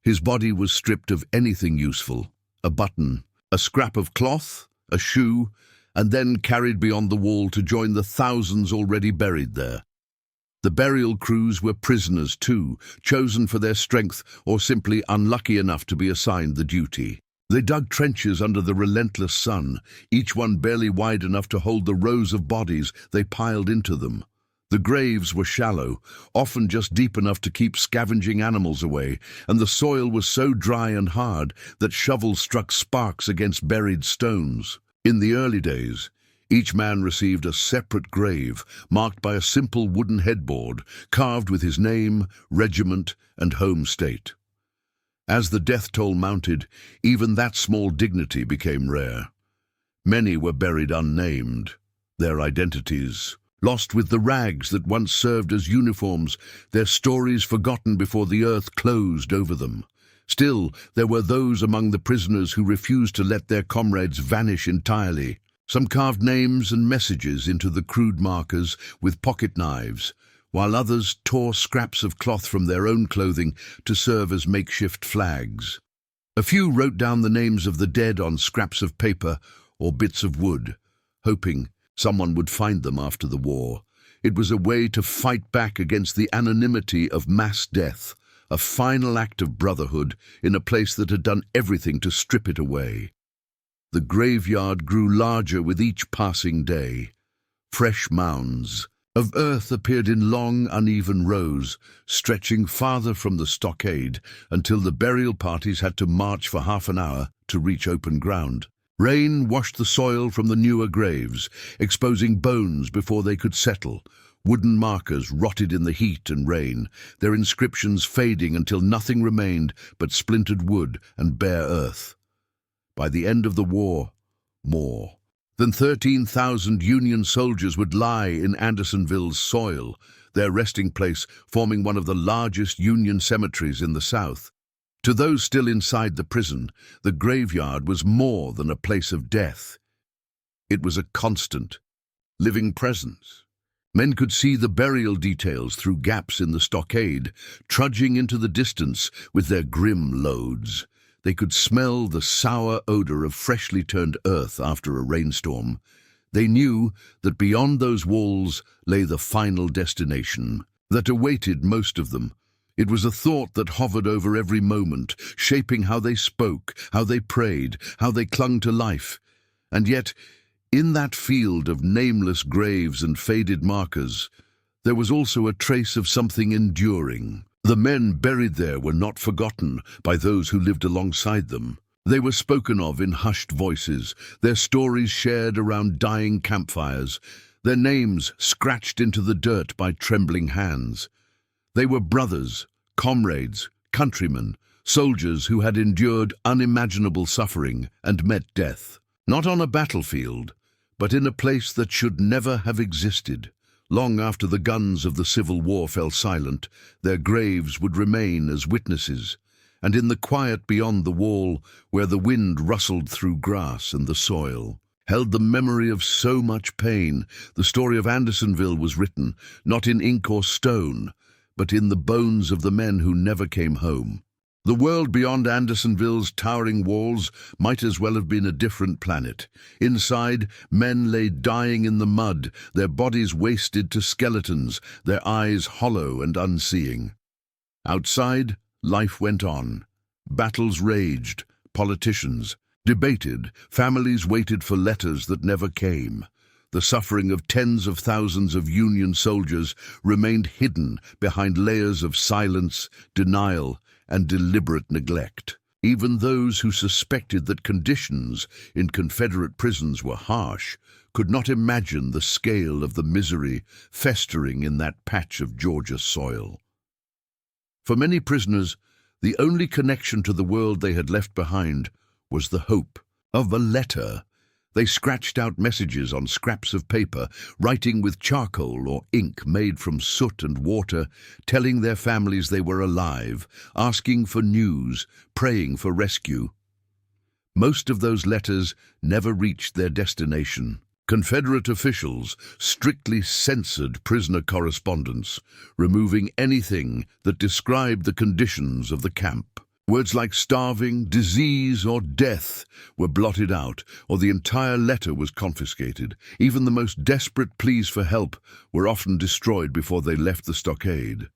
S1: His body was stripped of anything useful, a button, a scrap of cloth, a shoe, and then carried beyond the wall to join the thousands already buried there. The burial crews were prisoners too, chosen for their strength or simply unlucky enough to be assigned the duty. They dug trenches under the relentless sun, each one barely wide enough to hold the rows of bodies they piled into them. The graves were shallow, often just deep enough to keep scavenging animals away, and the soil was so dry and hard that shovels struck sparks against buried stones. In the early days, each man received a separate grave marked by a simple wooden headboard carved with his name, regiment, and home state. As the death toll mounted, even that small dignity became rare. Many were buried unnamed, their identities lost with the rags that once served as uniforms, their stories forgotten before the earth closed over them. Still, there were those among the prisoners who refused to let their comrades vanish entirely. Some carved names and messages into the crude markers with pocket knives, while others tore scraps of cloth from their own clothing to serve as makeshift flags. A few wrote down the names of the dead on scraps of paper or bits of wood, hoping someone would find them after the war. It was a way to fight back against the anonymity of mass death, a final act of brotherhood in a place that had done everything to strip it away. The graveyard grew larger with each passing day. Fresh mounds of earth appeared in long, uneven rows, stretching farther from the stockade until the burial parties had to march for half an hour to reach open ground. Rain washed the soil from the newer graves, exposing bones before they could settle. Wooden markers rotted in the heat and rain, their inscriptions fading until nothing remained but splintered wood and bare earth. By the end of the war, more than 13,000 Union soldiers would lie in Andersonville's soil, their resting place forming one of the largest Union cemeteries in the South. To those still inside the prison, the graveyard was more than a place of death. It was a constant, living presence. Men could see the burial details through gaps in the stockade, trudging into the distance with their grim loads. They could smell the sour odor of freshly turned earth after a rainstorm. They knew that beyond those walls lay the final destination that awaited most of them. It was a thought that hovered over every moment, shaping how they spoke, how they prayed, how they clung to life. And yet, In that field of nameless graves and faded markers, there was also a trace of something enduring. The men buried there were not forgotten by those who lived alongside them. They were spoken of in hushed voices, their stories shared around dying campfires, their names scratched into the dirt by trembling hands. They were brothers, comrades, countrymen, soldiers who had endured unimaginable suffering and met death, not on a battlefield, but in a place that should never have existed. Long after the guns of the Civil War fell silent, their graves would remain as witnesses, and in the quiet beyond the wall, where the wind rustled through grass and the soil, held the memory of so much pain. The story of Andersonville was written, not in ink or stone, but in the bones of the men who never came home. The world beyond Andersonville's towering walls might as well have been a different planet. Inside, men lay dying in the mud, their bodies wasted to skeletons, their eyes hollow and unseeing. Outside, life went on. Battles raged, politicians debated, families waited for letters that never came. The suffering of tens of thousands of Union soldiers remained hidden behind layers of silence, denial, and deliberate neglect. Even those who suspected that conditions in Confederate prisons were harsh could not imagine the scale of the misery festering in that patch of Georgia soil. For many prisoners, the only connection to the world they had left behind was the hope of a letter. They scratched out messages on scraps of paper, writing with charcoal or ink made from soot and water, telling their families they were alive, asking for news, praying for rescue. Most of those letters never reached their destination. Confederate officials strictly censored prisoner correspondence, removing anything that described the conditions of the camp. Words like starving, disease, or death were blotted out, or the entire letter was confiscated. Even the most desperate pleas for help were often destroyed before they left the stockade.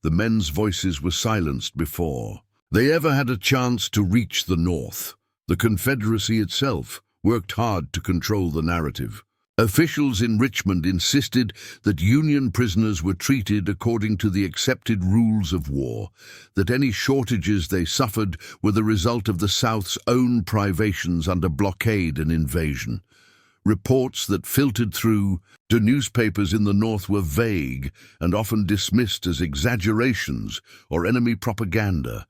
S1: The men's voices were silenced before they ever had a chance to reach the North. The Confederacy itself worked hard to control the narrative. Officials in Richmond insisted that Union prisoners were treated according to the accepted rules of war, that any shortages they suffered were the result of the South's own privations under blockade and invasion. Reports that filtered through to newspapers in the North were vague and often dismissed as exaggerations or enemy propaganda.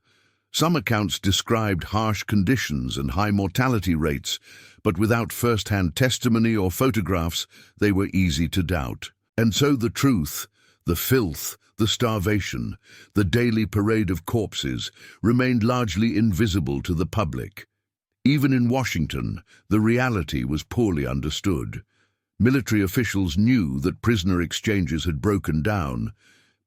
S1: Some accounts described harsh conditions and high mortality rates, but without first-hand testimony or photographs, they were easy to doubt. And so the truth, the filth, the starvation, the daily parade of corpses remained largely invisible to the public. Even in Washington, the reality was poorly understood. Military officials knew that prisoner exchanges had broken down,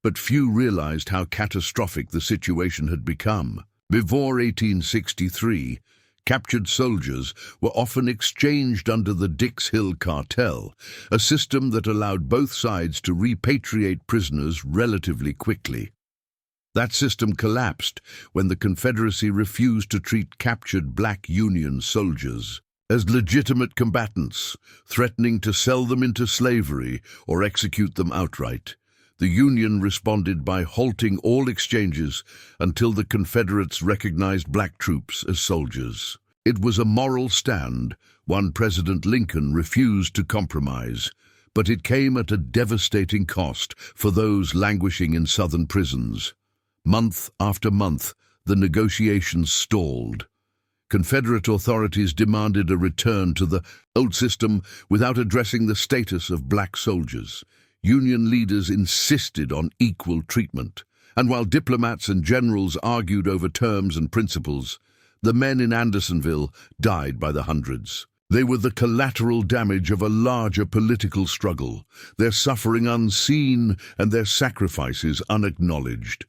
S1: but few realized how catastrophic the situation had become. Before 1863, captured soldiers were often exchanged under the Dix Hill Cartel, a system that allowed both sides to repatriate prisoners relatively quickly. That system collapsed when the Confederacy refused to treat captured black Union soldiers as legitimate combatants, threatening to sell them into slavery or execute them outright. The Union responded by halting all exchanges until the Confederates recognized black troops as soldiers. It was a moral stand, one President Lincoln refused to compromise, but it came at a devastating cost for those languishing in Southern prisons. Month after month, the negotiations stalled. Confederate authorities demanded a return to the old system without addressing the status of black soldiers. Union leaders insisted on equal treatment, and while diplomats and generals argued over terms and principles, the men in Andersonville died by the hundreds. They were the collateral damage of a larger political struggle, their suffering unseen and their sacrifices unacknowledged.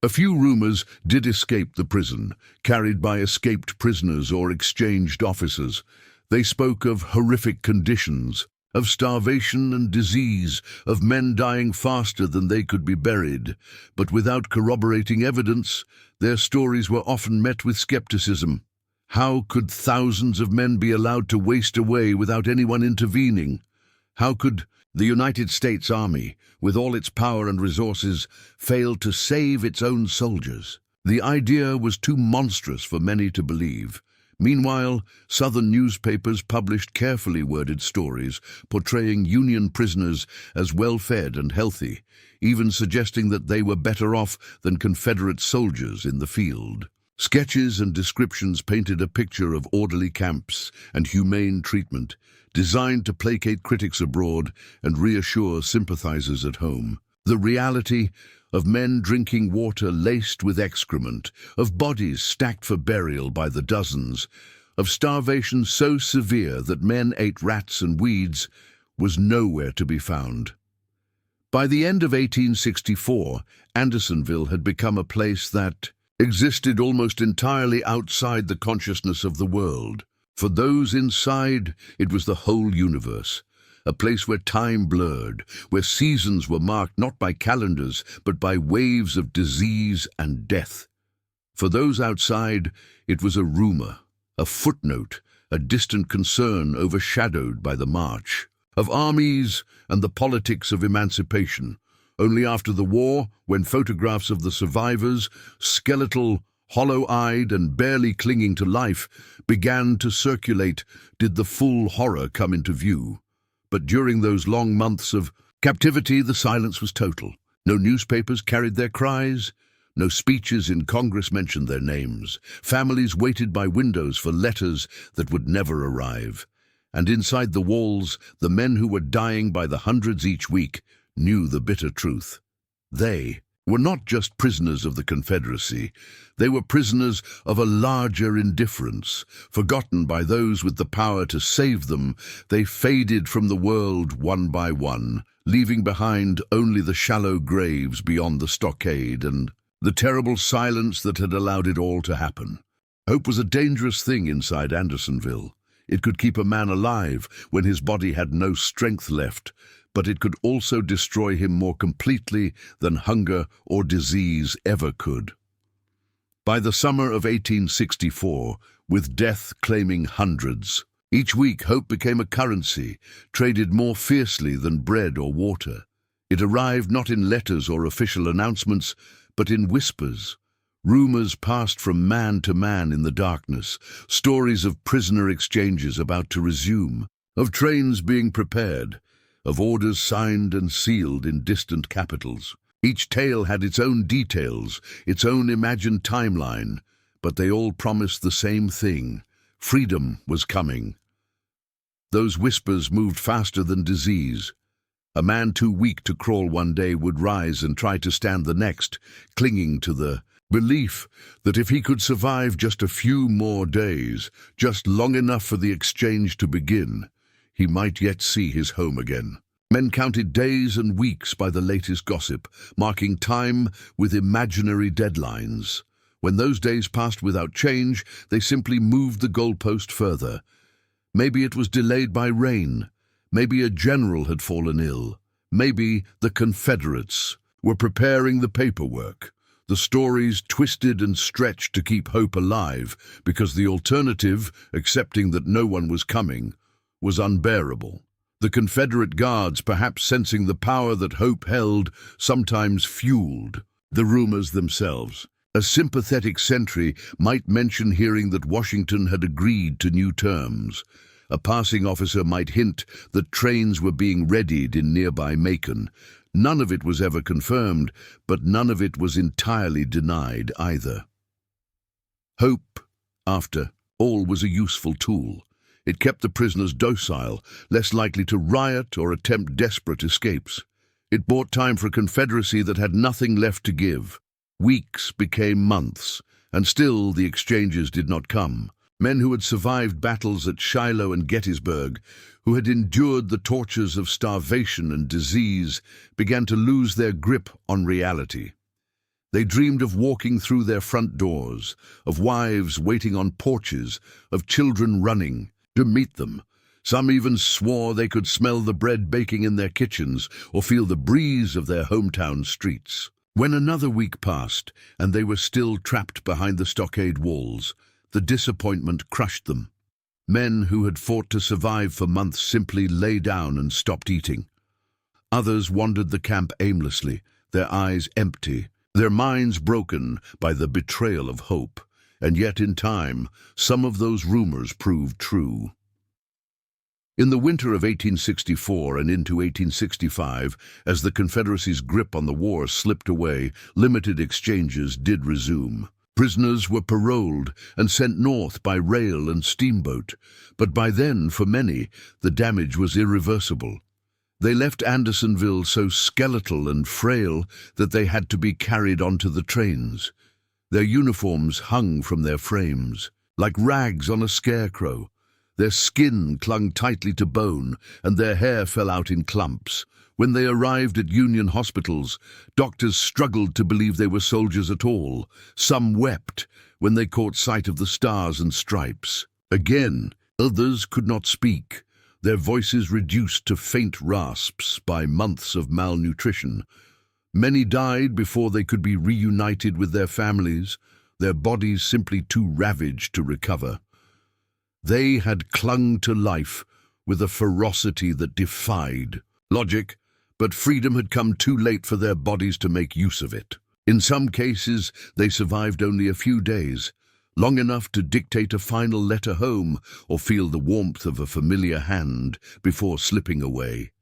S1: A few rumors did escape the prison, carried by escaped prisoners or exchanged officers. They spoke of horrific conditions, of starvation and disease, of men dying faster than they could be buried, but without corroborating evidence, their stories were often met with skepticism. How could thousands of men be allowed to waste away without anyone intervening? How could the United States Army, with all its power and resources, fail to save its own soldiers? The idea was too monstrous for many to believe. Meanwhile, Southern newspapers published carefully worded stories portraying Union prisoners as well-fed and healthy, even suggesting that they were better off than Confederate soldiers in the field. Sketches and descriptions painted a picture of orderly camps and humane treatment, designed to placate critics abroad and reassure sympathizers at home. The reality of men drinking water laced with excrement, of bodies stacked for burial by the dozens, of starvation so severe that men ate rats and weeds, was nowhere to be found. By the end of 1864, Andersonville had become a place that existed almost entirely outside the consciousness of the world. For those inside, it was the whole universe, a place where time blurred, where seasons were marked not by calendars, but by waves of disease and death. For those outside, it was a rumor, a footnote, a distant concern overshadowed by the march of armies and the politics of emancipation. Only after the war, when photographs of the survivors, skeletal, hollow-eyed and barely clinging to life, began to circulate, did the full horror come into view. But during those long months of captivity, the silence was total. No newspapers carried their cries. No speeches in Congress mentioned their names. Families waited by windows for letters that would never arrive. And inside the walls, the men who were dying by the hundreds each week knew the bitter truth. They were not just prisoners of the Confederacy. They were prisoners of a larger indifference. Forgotten by those with the power to save them, they faded from the world one by one, leaving behind only the shallow graves beyond the stockade and the terrible silence that had allowed it all to happen. Hope was a dangerous thing inside Andersonville. It could keep a man alive when his body had no strength left, but it could also destroy him more completely than hunger or disease ever could. By the summer of 1864, with death claiming hundreds, each week hope became a currency, traded more fiercely than bread or water. It arrived not in letters or official announcements, but in whispers. Rumors passed from man to man in the darkness, stories of prisoner exchanges about to resume, of trains being prepared, of orders signed and sealed in distant capitals. Each tale had its own details, its own imagined timeline, but they all promised the same thing: freedom was coming. Those whispers moved faster than disease. A man too weak to crawl one day would rise and try to stand the next, clinging to the belief that if he could survive just a few more days, just long enough for the exchange to begin, he might yet see his home again. Men counted days and weeks by the latest gossip, marking time with imaginary deadlines. When those days passed without change, they simply moved the goalpost further. Maybe it was delayed by rain. Maybe a general had fallen ill. Maybe the Confederates were preparing the paperwork. The stories twisted and stretched to keep hope alive, because the alternative, accepting that no one was coming, was unbearable. The Confederate guards, perhaps sensing the power that hope held, sometimes fueled the rumors themselves. A sympathetic sentry might mention hearing that Washington had agreed to new terms. A passing officer might hint that trains were being readied in nearby Macon. None of it was ever confirmed, but none of it was entirely denied either. Hope, after all, was a useful tool. It kept the prisoners docile, less likely to riot or attempt desperate escapes. It bought time for a Confederacy that had nothing left to give. Weeks became months, and still the exchanges did not come. Men who had survived battles at Shiloh and Gettysburg, who had endured the tortures of starvation and disease, began to lose their grip on reality. They dreamed of walking through their front doors, of wives waiting on porches, of children running to meet them. Some even swore they could smell the bread baking in their kitchens or feel the breeze of their hometown streets. When another week passed and they were still trapped behind the stockade walls, The disappointment crushed them. Men who had fought to survive for months simply lay down and stopped eating. Others wandered the camp aimlessly, their eyes empty, their minds broken by the betrayal of hope. And yet in time, some of those rumors proved true. In the winter of 1864 and into 1865, as the Confederacy's grip on the war slipped away, limited exchanges did resume. Prisoners were paroled and sent north by rail and steamboat, but by then, for many, the damage was irreversible. They left Andersonville so skeletal and frail that they had to be carried onto the trains. Their uniforms hung from their frames, like rags on a scarecrow. Their skin clung tightly to bone, and their hair fell out in clumps. When they arrived at Union hospitals, doctors struggled to believe they were soldiers at all. Some wept when they caught sight of the stars and stripes. Again, others could not speak, their voices reduced to faint rasps by months of malnutrition. Many died before they could be reunited with their families, their bodies simply too ravaged to recover. They had clung to life with a ferocity that defied logic, but freedom had come too late for their bodies to make use of it. In some cases, they survived only a few days, long enough to dictate a final letter home or feel the warmth of a familiar hand before slipping away.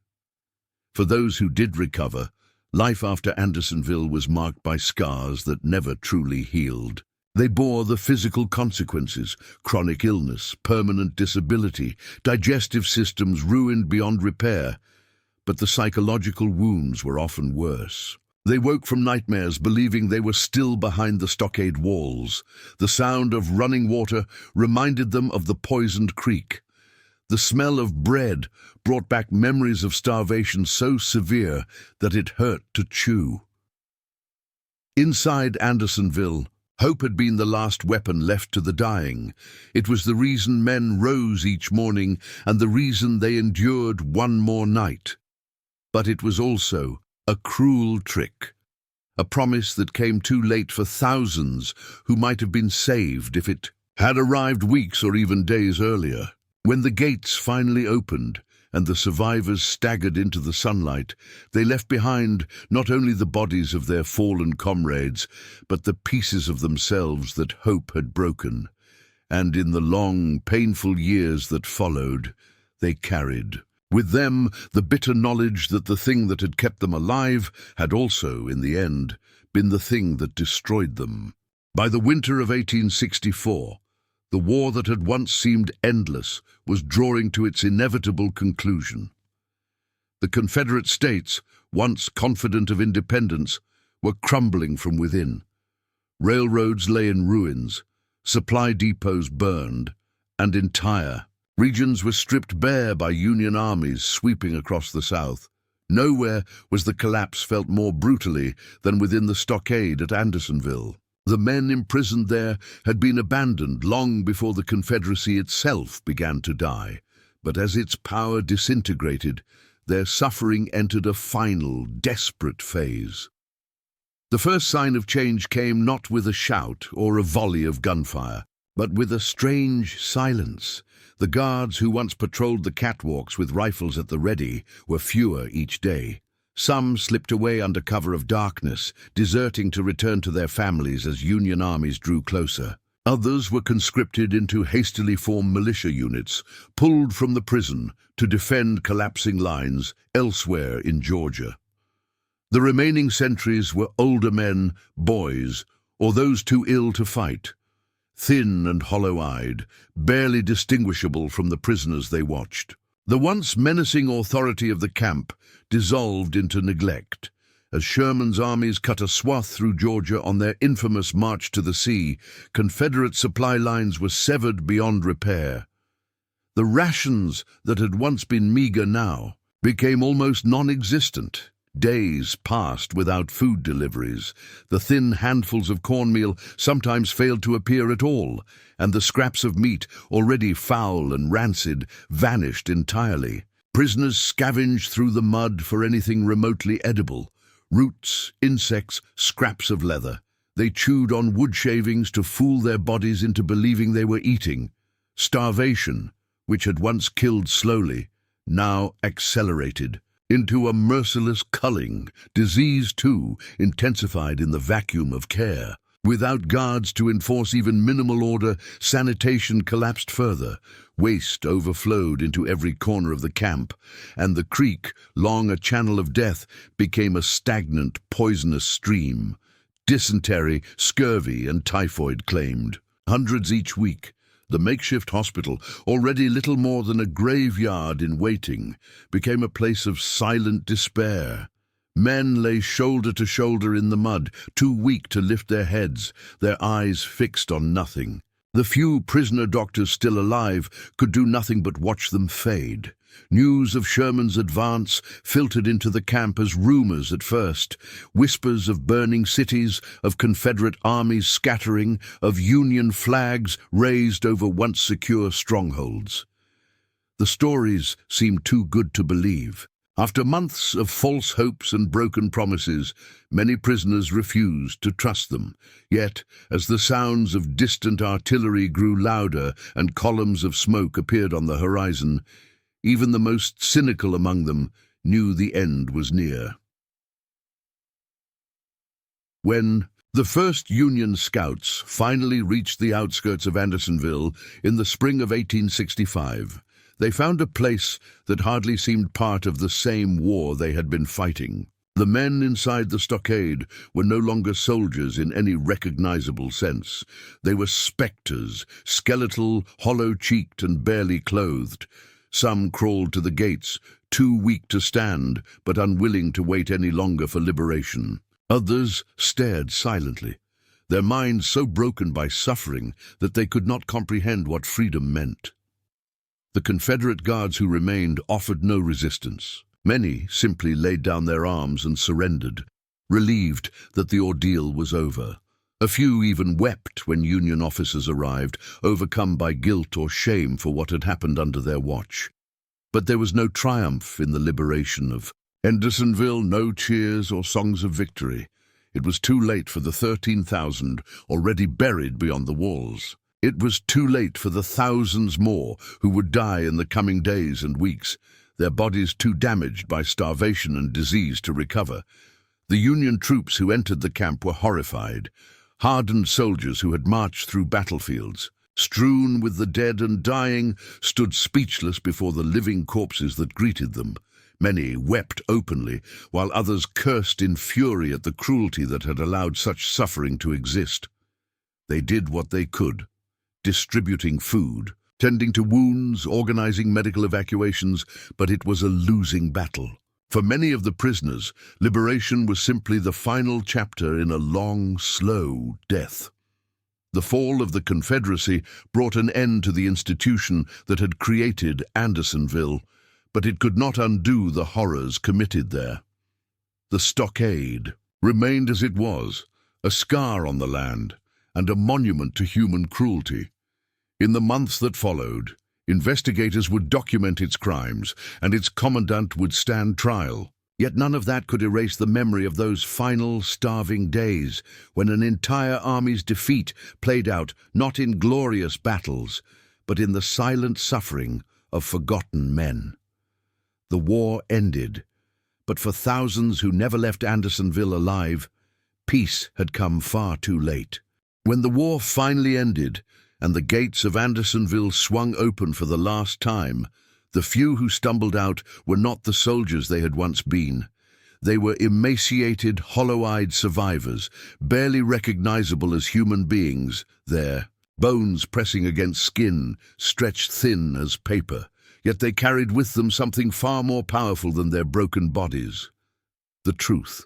S1: For those who did recover, life after Andersonville was marked by scars that never truly healed. They bore the physical consequences: chronic illness, permanent disability, digestive systems ruined beyond repair. But the psychological wounds were often worse. They woke from nightmares believing they were still behind the stockade walls. The sound of running water reminded them of the poisoned creek. The smell of bread brought back memories of starvation so severe that it hurt to chew. Inside Andersonville, hope had been the last weapon left to the dying. It was the reason men rose each morning and the reason they endured one more night. But it was also a cruel trick, a promise that came too late for thousands who might have been saved if it had arrived weeks or even days earlier. When the gates finally opened and the survivors staggered into the sunlight, they left behind not only the bodies of their fallen comrades, but the pieces of themselves that hope had broken. And in the long, painful years that followed, they carried with them the bitter knowledge that the thing that had kept them alive had also, in the end, been the thing that destroyed them. By the winter of 1864, the war that had once seemed endless was drawing to its inevitable conclusion. The Confederate States, once confident of independence, were crumbling from within. Railroads lay in ruins, supply depots burned, and entire regions were stripped bare by Union armies sweeping across the South. Nowhere was the collapse felt more brutally than within the stockade at Andersonville. The men imprisoned there had been abandoned long before the Confederacy itself began to die, but as its power disintegrated, their suffering entered a final, desperate phase. The first sign of change came not with a shout or a volley of gunfire, but with a strange silence. The guards who once patrolled the catwalks with rifles at the ready were fewer each day. Some slipped away under cover of darkness, deserting to return to their families as Union armies drew closer. Others were conscripted into hastily formed militia units, pulled from the prison to defend collapsing lines elsewhere in Georgia. The remaining sentries were older men, boys, or those too ill to fight, thin and hollow-eyed, barely distinguishable from the prisoners they watched. The once menacing authority of the camp dissolved into neglect. As Sherman's armies cut a swath through Georgia on their infamous march to the sea, Confederate supply lines were severed beyond repair. The rations that had once been meager now became almost non-existent. Days passed without food deliveries. The thin handfuls of cornmeal sometimes failed to appear at all, and the scraps of meat, already foul and rancid, vanished entirely. Prisoners scavenged through the mud for anything remotely edible: roots, insects, scraps of leather. They chewed on wood shavings to fool their bodies into believing they were eating. Starvation, which had once killed slowly, now accelerated into a merciless culling. Disease, too, intensified in the vacuum of care. Without guards to enforce even minimal order, sanitation collapsed further. Waste overflowed into every corner of the camp, and the creek, long a channel of death, became a stagnant, poisonous stream. Dysentery, scurvy, and typhoid claimed. Hundreds each week. The makeshift hospital, already little more than a graveyard in waiting, became a place of silent despair. Men lay shoulder to shoulder in the mud, too weak to lift their heads, their eyes fixed on nothing. The few prisoner doctors still alive could do nothing but watch them fade. News of Sherman's advance filtered into the camp as rumors at first, whispers of burning cities, of Confederate armies scattering, of Union flags raised over once secure strongholds. The stories seemed too good to believe. After months of false hopes and broken promises, many prisoners refused to trust them. Yet, as the sounds of distant artillery grew louder and columns of smoke appeared on the horizon, even the most cynical among them knew the end was near. When the first Union scouts finally reached the outskirts of Andersonville in the spring of 1865, they found a place that hardly seemed part of the same war they had been fighting. The men inside the stockade were no longer soldiers in any recognizable sense. They were specters, skeletal, hollow-cheeked, and barely clothed. Some crawled to the gates, too weak to stand, but unwilling to wait any longer for liberation. Others stared silently, their minds so broken by suffering that they could not comprehend what freedom meant. The Confederate guards who remained offered no resistance. Many simply laid down their arms and surrendered, relieved that the ordeal was over. A few even wept when Union officers arrived, overcome by guilt or shame for what had happened under their watch. But there was no triumph in the liberation of Andersonville, no cheers or songs of victory. It was too late for the 13,000 already buried beyond the walls. It was too late for the thousands more who would die in the coming days and weeks, their bodies too damaged by starvation and disease to recover. The Union troops who entered the camp were horrified, hardened soldiers who had marched through battlefields, strewn with the dead and dying, stood speechless before the living corpses that greeted them. Many wept openly, while others cursed in fury at the cruelty that had allowed such suffering to exist. They did what they could, distributing food, tending to wounds, organizing medical evacuations, but it was a losing battle. For many of the prisoners, liberation was simply the final chapter in a long, slow death. The fall of the Confederacy brought an end to the institution that had created Andersonville, but it could not undo the horrors committed there. The stockade remained as it was, a scar on the land and a monument to human cruelty. In the months that followed, investigators would document its crimes, and its commandant would stand trial. Yet none of that could erase the memory of those final, starving days when an entire army's defeat played out not in glorious battles, but in the silent suffering of forgotten men. The war ended, but for thousands who never left Andersonville alive, peace had come far too late. When the war finally ended, and the gates of Andersonville swung open for the last time, the few who stumbled out were not the soldiers they had once been. They were emaciated, hollow-eyed survivors, barely recognizable as human beings, their bones pressing against skin, stretched thin as paper. Yet they carried with them something far more powerful than their broken bodies: the truth.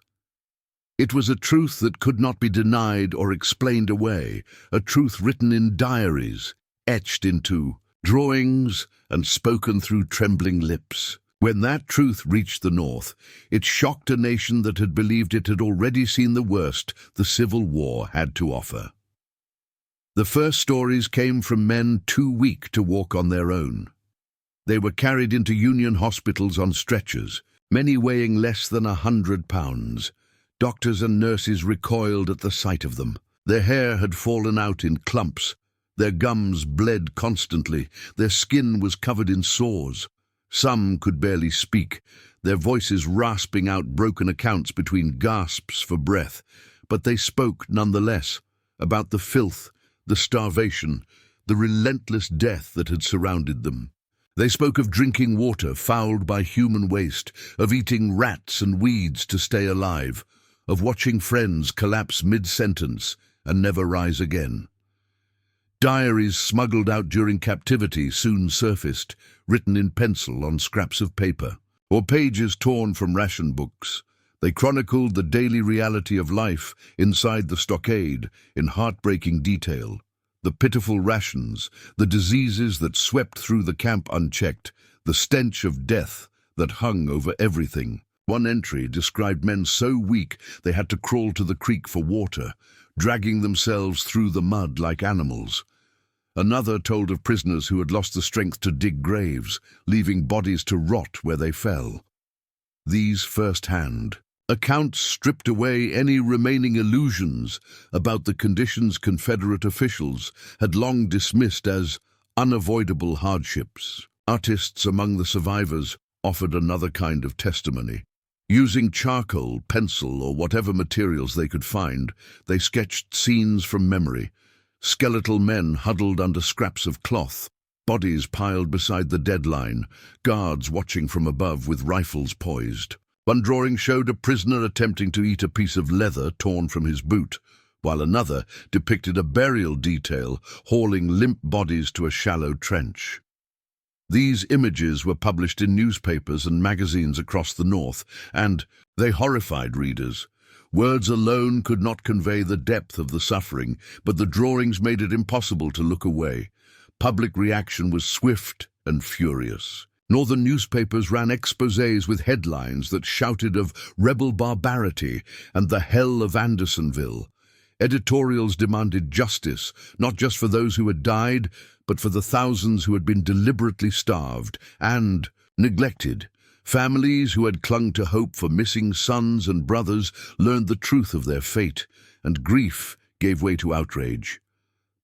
S1: It was a truth that could not be denied or explained away, a truth written in diaries, etched into drawings, and spoken through trembling lips. When that truth reached the North, it shocked a nation that had believed it had already seen the worst the Civil War had to offer. The first stories came from men too weak to walk on their own. They were carried into Union hospitals on stretchers, many weighing less than 100 pounds. Doctors and nurses recoiled at the sight of them. Their hair had fallen out in clumps. Their gums bled constantly. Their skin was covered in sores. Some could barely speak, their voices rasping out broken accounts between gasps for breath. But they spoke nonetheless about the filth, the starvation, the relentless death that had surrounded them. They spoke of drinking water fouled by human waste, of eating rats and weeds to stay alive, of watching friends collapse mid-sentence and never rise again. Diaries smuggled out during captivity soon surfaced, written in pencil on scraps of paper, or pages torn from ration books. They chronicled the daily reality of life inside the stockade in heartbreaking detail. The pitiful rations, the diseases that swept through the camp unchecked, the stench of death that hung over everything. One entry described men so weak they had to crawl to the creek for water, dragging themselves through the mud like animals. Another told of prisoners who had lost the strength to dig graves, leaving bodies to rot where they fell. These first-hand accounts stripped away any remaining illusions about the conditions Confederate officials had long dismissed as unavoidable hardships. Artists among the survivors offered another kind of testimony. Using charcoal, pencil, or whatever materials they could find, they sketched scenes from memory. Skeletal men huddled under scraps of cloth, bodies piled beside the deadline, guards watching from above with rifles poised. One drawing showed a prisoner attempting to eat a piece of leather torn from his boot, while another depicted a burial detail hauling limp bodies to a shallow trench. These images were published in newspapers and magazines across the North, and they horrified readers. Words alone could not convey the depth of the suffering, but the drawings made it impossible to look away. Public reaction was swift and furious. Northern newspapers ran exposés with headlines that shouted of rebel barbarity and the hell of Andersonville. Editorials demanded justice, not just for those who had died, but for the thousands who had been deliberately starved and neglected. Families who had clung to hope for missing sons and brothers learned the truth of their fate, and grief gave way to outrage.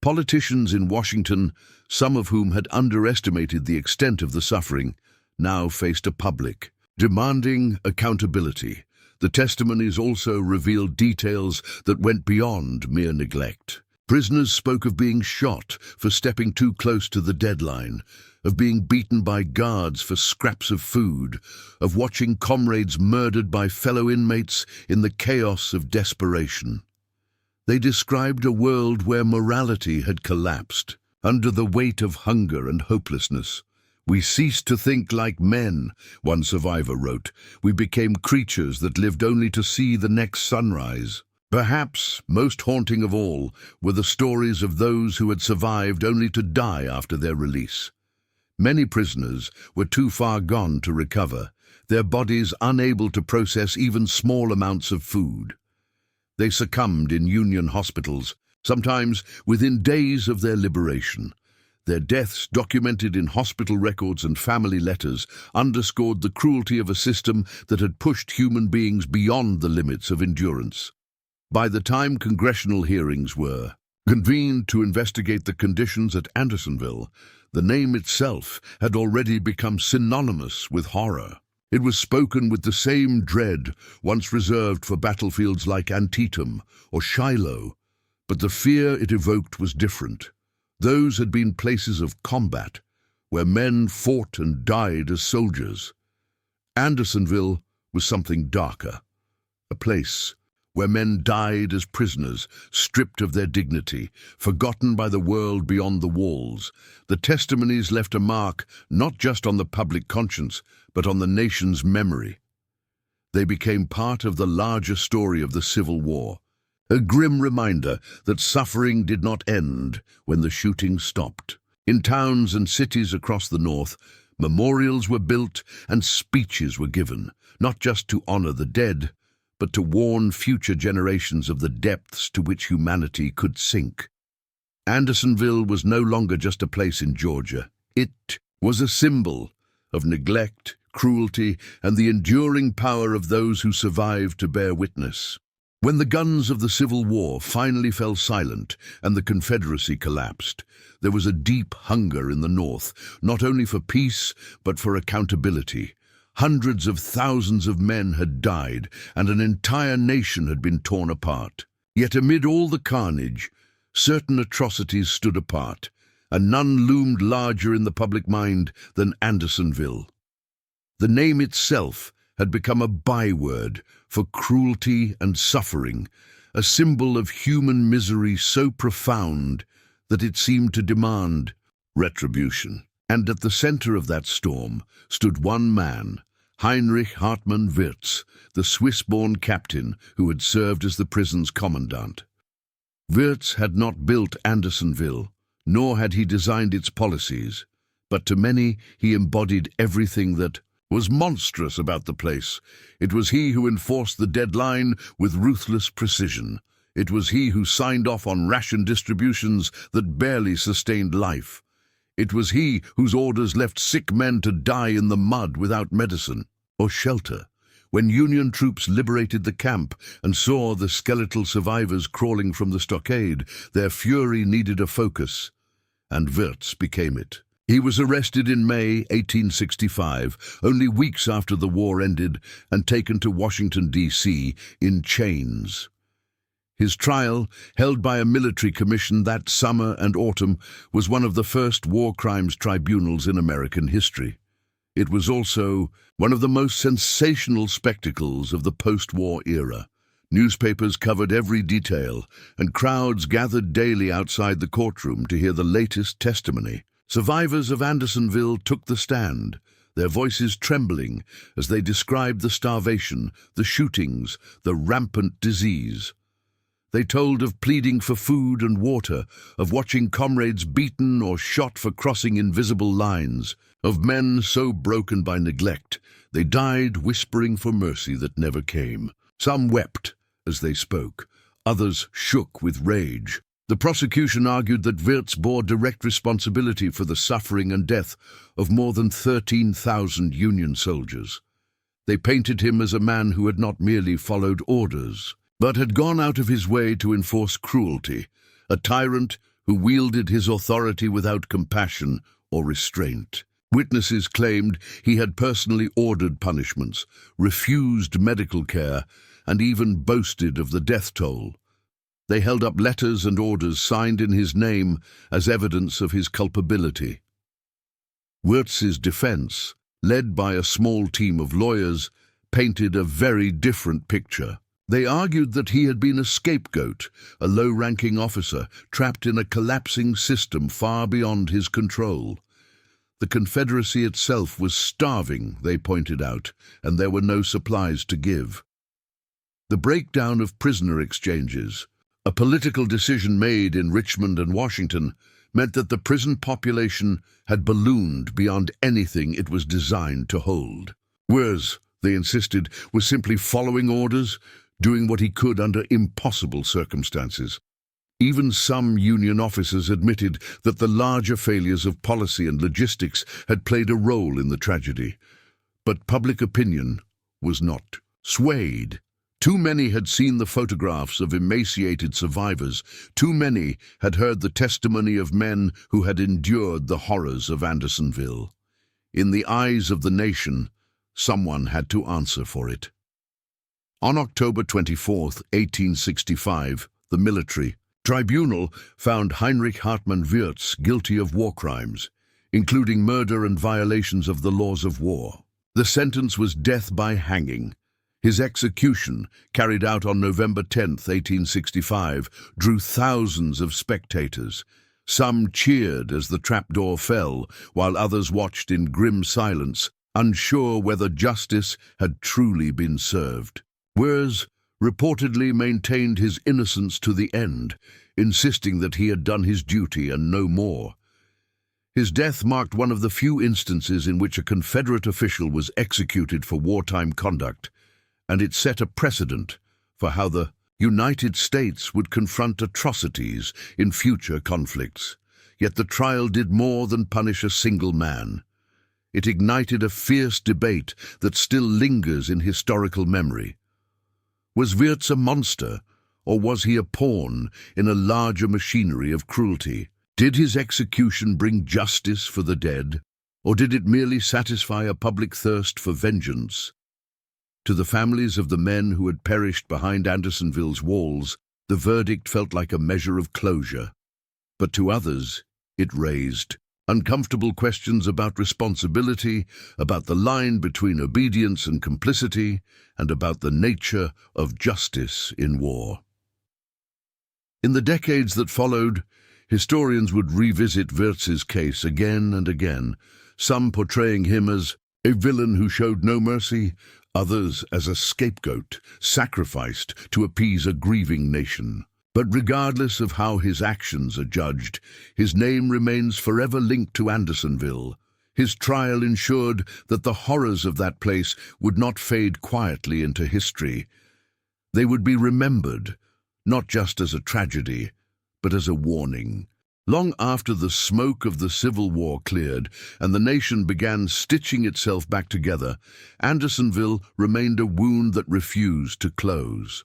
S1: Politicians in Washington, some of whom had underestimated the extent of the suffering, now faced a public, demanding accountability. The testimonies also revealed details that went beyond mere neglect. Prisoners spoke of being shot for stepping too close to the deadline, of being beaten by guards for scraps of food, of watching comrades murdered by fellow inmates in the chaos of desperation. They described a world where morality had collapsed under the weight of hunger and hopelessness. "We ceased to think like men," one survivor wrote. "We became creatures that lived only to see the next sunrise." Perhaps most haunting of all were the stories of those who had survived only to die after their release. Many prisoners were too far gone to recover, their bodies unable to process even small amounts of food. They succumbed in Union hospitals, sometimes within days of their liberation. Their deaths, documented in hospital records and family letters, underscored the cruelty of a system that had pushed human beings beyond the limits of endurance. By the time congressional hearings were convened to investigate the conditions at Andersonville, the name itself had already become synonymous with horror. It was spoken with the same dread once reserved for battlefields like Antietam or Shiloh, but the fear it evoked was different. Those had been places of combat, where men fought and died as soldiers. Andersonville was something darker, a place where men died as prisoners, stripped of their dignity, forgotten by the world beyond the walls. The testimonies left a mark not just on the public conscience, but on the nation's memory. They became part of the larger story of the Civil War, a grim reminder that suffering did not end when the shooting stopped. In towns and cities across the North, memorials were built and speeches were given, not just to honor the dead, but to warn future generations of the depths to which humanity could sink. Andersonville was no longer just a place in Georgia. It was a symbol of neglect, cruelty, and the enduring power of those who survived to bear witness. When the guns of the Civil War finally fell silent and the Confederacy collapsed, there was a deep hunger in the North, not only for peace, but for accountability. Hundreds of thousands of men had died, and an entire nation had been torn apart. Yet amid all the carnage, certain atrocities stood apart, and none loomed larger in the public mind than Andersonville. The name itself had become a byword for cruelty and suffering, a symbol of human misery so profound that it seemed to demand retribution. And at the center of that storm stood one man, Heinrich Hartmann Wirz, the Swiss-born captain who had served as the prison's commandant. Wirz had not built Andersonville, nor had he designed its policies, but to many he embodied everything that was monstrous about the place. It was he who enforced the deadline with ruthless precision. It was he who signed off on ration distributions that barely sustained life. It was he whose orders left sick men to die in the mud without medicine or shelter. When Union troops liberated the camp and saw the skeletal survivors crawling from the stockade, their fury needed a focus, and Wirz became it. He was arrested in May 1865, only weeks after the war ended, and taken to Washington, D.C., in chains. His trial, held by a military commission that summer and autumn, was one of the first war crimes tribunals in American history. It was also one of the most sensational spectacles of the post-war era. Newspapers covered every detail, and crowds gathered daily outside the courtroom to hear the latest testimony. Survivors of Andersonville took the stand, their voices trembling as they described the starvation, the shootings, the rampant disease. They told of pleading for food and water, of watching comrades beaten or shot for crossing invisible lines, of men so broken by neglect they died whispering for mercy that never came. Some wept as they spoke, others shook with rage. The prosecution argued that Wirz bore direct responsibility for the suffering and death of more than 13,000 Union soldiers. They painted him as a man who had not merely followed orders, but had gone out of his way to enforce cruelty, a tyrant who wielded his authority without compassion or restraint. Witnesses claimed he had personally ordered punishments, refused medical care, and even boasted of the death toll. They held up letters and orders signed in his name as evidence of his culpability. Wirz's defense, led by a small team of lawyers, painted a very different picture. They argued that he had been a scapegoat, a low-ranking officer trapped in a collapsing system far beyond his control. The Confederacy itself was starving, they pointed out, and there were no supplies to give. The breakdown of prisoner exchanges, a political decision made in Richmond and Washington, meant that the prison population had ballooned beyond anything it was designed to hold. Wirz, they insisted, was simply following orders, doing what he could under impossible circumstances. Even some Union officers admitted that the larger failures of policy and logistics had played a role in the tragedy. But public opinion was not swayed. Too many had seen the photographs of emaciated survivors. Too many had heard the testimony of men who had endured the horrors of Andersonville. In the eyes of the nation, someone had to answer for it. On October 24, 1865, the military tribunal found Heinrich Hartmann Wirz guilty of war crimes, including murder and violations of the laws of war. The sentence was death by hanging. His execution, carried out on November 10, 1865, drew thousands of spectators. Some cheered as the trapdoor fell, while others watched in grim silence, unsure whether justice had truly been served. Wirz reportedly maintained his innocence to the end, insisting that he had done his duty and no more. His death marked one of the few instances in which a Confederate official was executed for wartime conduct, and it set a precedent for how the United States would confront atrocities in future conflicts. Yet the trial did more than punish a single man. It ignited a fierce debate that still lingers in historical memory. Was Wirtz a monster, or was he a pawn in a larger machinery of cruelty? Did his execution bring justice for the dead, or did it merely satisfy a public thirst for vengeance? To the families of the men who had perished behind Andersonville's walls, the verdict felt like a measure of closure. But to others, it raised uncomfortable questions about responsibility, about the line between obedience and complicity, and about the nature of justice in war. In the decades that followed, historians would revisit Wirtz's case again and again, some portraying him as a villain who showed no mercy, others as a scapegoat, sacrificed to appease a grieving nation. But regardless of how his actions are judged, his name remains forever linked to Andersonville. His trial ensured that the horrors of that place would not fade quietly into history. They would be remembered, not just as a tragedy, but as a warning. Long after the smoke of the Civil War cleared and the nation began stitching itself back together, Andersonville remained a wound that refused to close.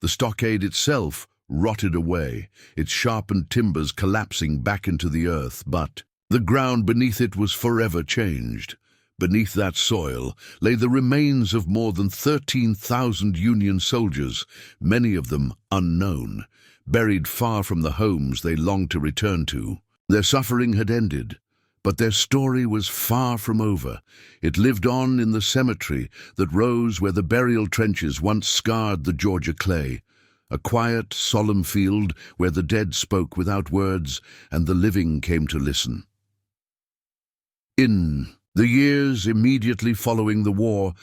S1: The stockade itself rotted away, its sharpened timbers collapsing back into the earth, but the ground beneath it was forever changed. Beneath that soil lay the remains of more than 13,000 Union soldiers, many of them unknown, buried far from the homes they longed to return to. Their suffering had ended, but their story was far from over. It lived on in the cemetery that rose where the burial trenches once scarred the Georgia clay, a quiet, solemn field where the dead spoke without words and the living came to listen. In the years immediately following the war,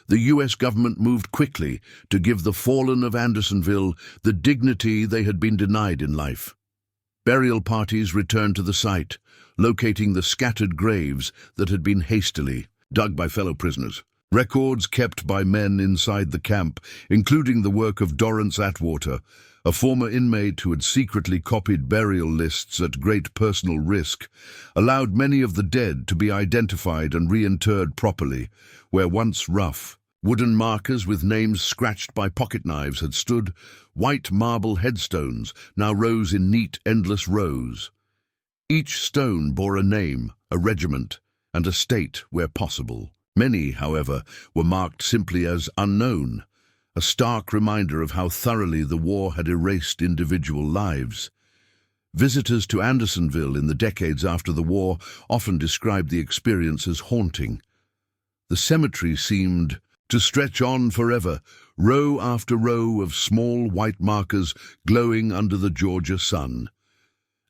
S1: the U.S. government moved quickly to give the fallen of Andersonville the dignity they had been denied in life. Burial parties returned to the site, locating the scattered graves that had been hastily dug by fellow prisoners. Records kept by men inside the camp, including the work of Dorrance Atwater, a former inmate who had secretly copied burial lists at great personal risk, allowed many of the dead to be identified and reinterred properly, where once rough, wooden markers with names scratched by pocket knives had stood. White marble headstones now rose in neat, endless rows. Each stone bore a name, a regiment, and a state where possible. Many, however, were marked simply as unknown, a stark reminder of how thoroughly the war had erased individual lives. Visitors to Andersonville in the decades after the war often described the experience as haunting. The cemetery seemed to stretch on forever, row after row of small white markers glowing under the Georgia sun.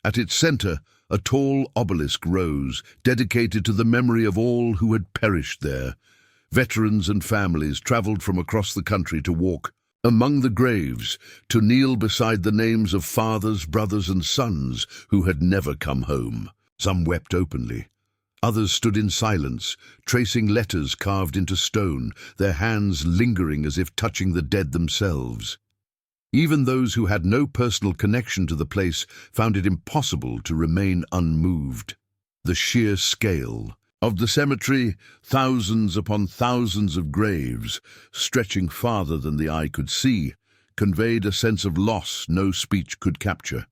S1: At its center, a tall obelisk rose, dedicated to the memory of all who had perished there. Veterans and families traveled from across the country to walk among the graves, to kneel beside the names of fathers, brothers, and sons who had never come home. Some wept openly. Others stood in silence, tracing letters carved into stone, their hands lingering as if touching the dead themselves. Even those who had no personal connection to the place found it impossible to remain unmoved. The sheer scale of the cemetery, thousands upon thousands of graves, stretching farther than the eye could see, conveyed a sense of loss no speech could capture.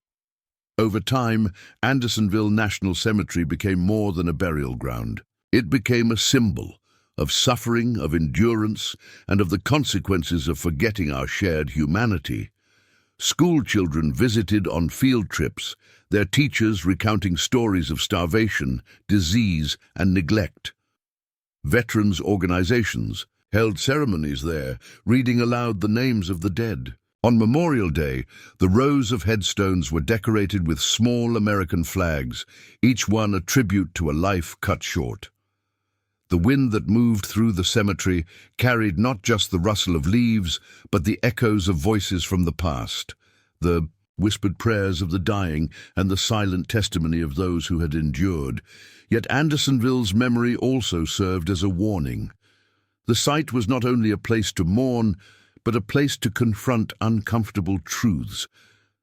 S1: Over time, Andersonville National Cemetery became more than a burial ground. It became a symbol of suffering, of endurance, and of the consequences of forgetting our shared humanity. School children visited on field trips, their teachers recounting stories of starvation, disease, and neglect. Veterans' organizations held ceremonies there, reading aloud the names of the dead. On Memorial Day, the rows of headstones were decorated with small American flags, each one a tribute to a life cut short. The wind that moved through the cemetery carried not just the rustle of leaves, but the echoes of voices from the past, the whispered prayers of the dying and the silent testimony of those who had endured. Yet Andersonville's memory also served as a warning. The site was not only a place to mourn, but a place to confront uncomfortable truths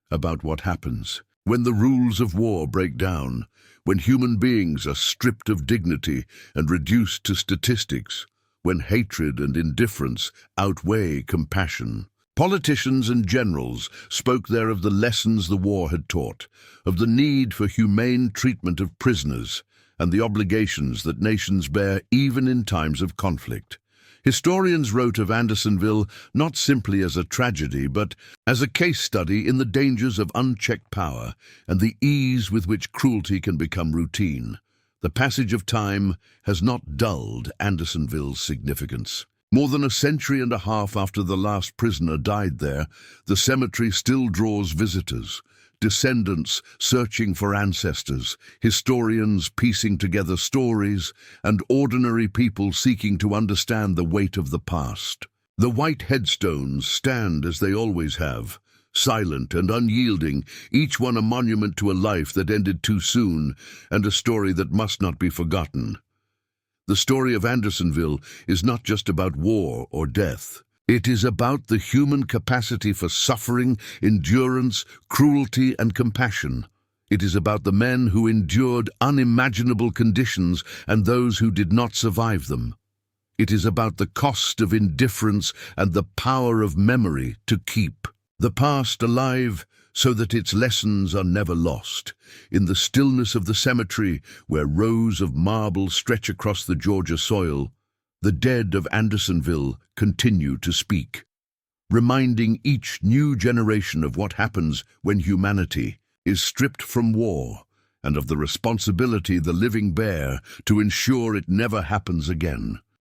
S1: about what happens when the rules of war break down, when human beings are stripped of dignity and reduced to statistics, when hatred and indifference outweigh compassion. Politicians and generals spoke there of the lessons the war had taught, of the need for humane treatment of prisoners, and the obligations that nations bear even in times of conflict. Historians wrote of Andersonville not simply as a tragedy, but as a case study in the dangers of unchecked power and the ease with which cruelty can become routine. The passage of time has not dulled Andersonville's significance. More than a century and a half after the last prisoner died there, the cemetery still draws visitors, descendants searching for ancestors, historians piecing together stories, and ordinary people seeking to understand the weight of the past. The white headstones stand as they always have, silent and unyielding, each one a monument to a life that ended too soon and a story that must not be forgotten. The story of Andersonville is not just about war or death. It is about the human capacity for suffering, endurance, cruelty, and compassion. It is about the men who endured unimaginable conditions and those who did not survive them. It is about the cost of indifference and the power of memory to keep the past alive so that its lessons are never lost. In the stillness of the cemetery, where rows of marble stretch across the Georgia soil, the dead of Andersonville continue to speak, reminding each new generation of what happens when humanity is stripped from war and of the responsibility the living bear to ensure it never happens again.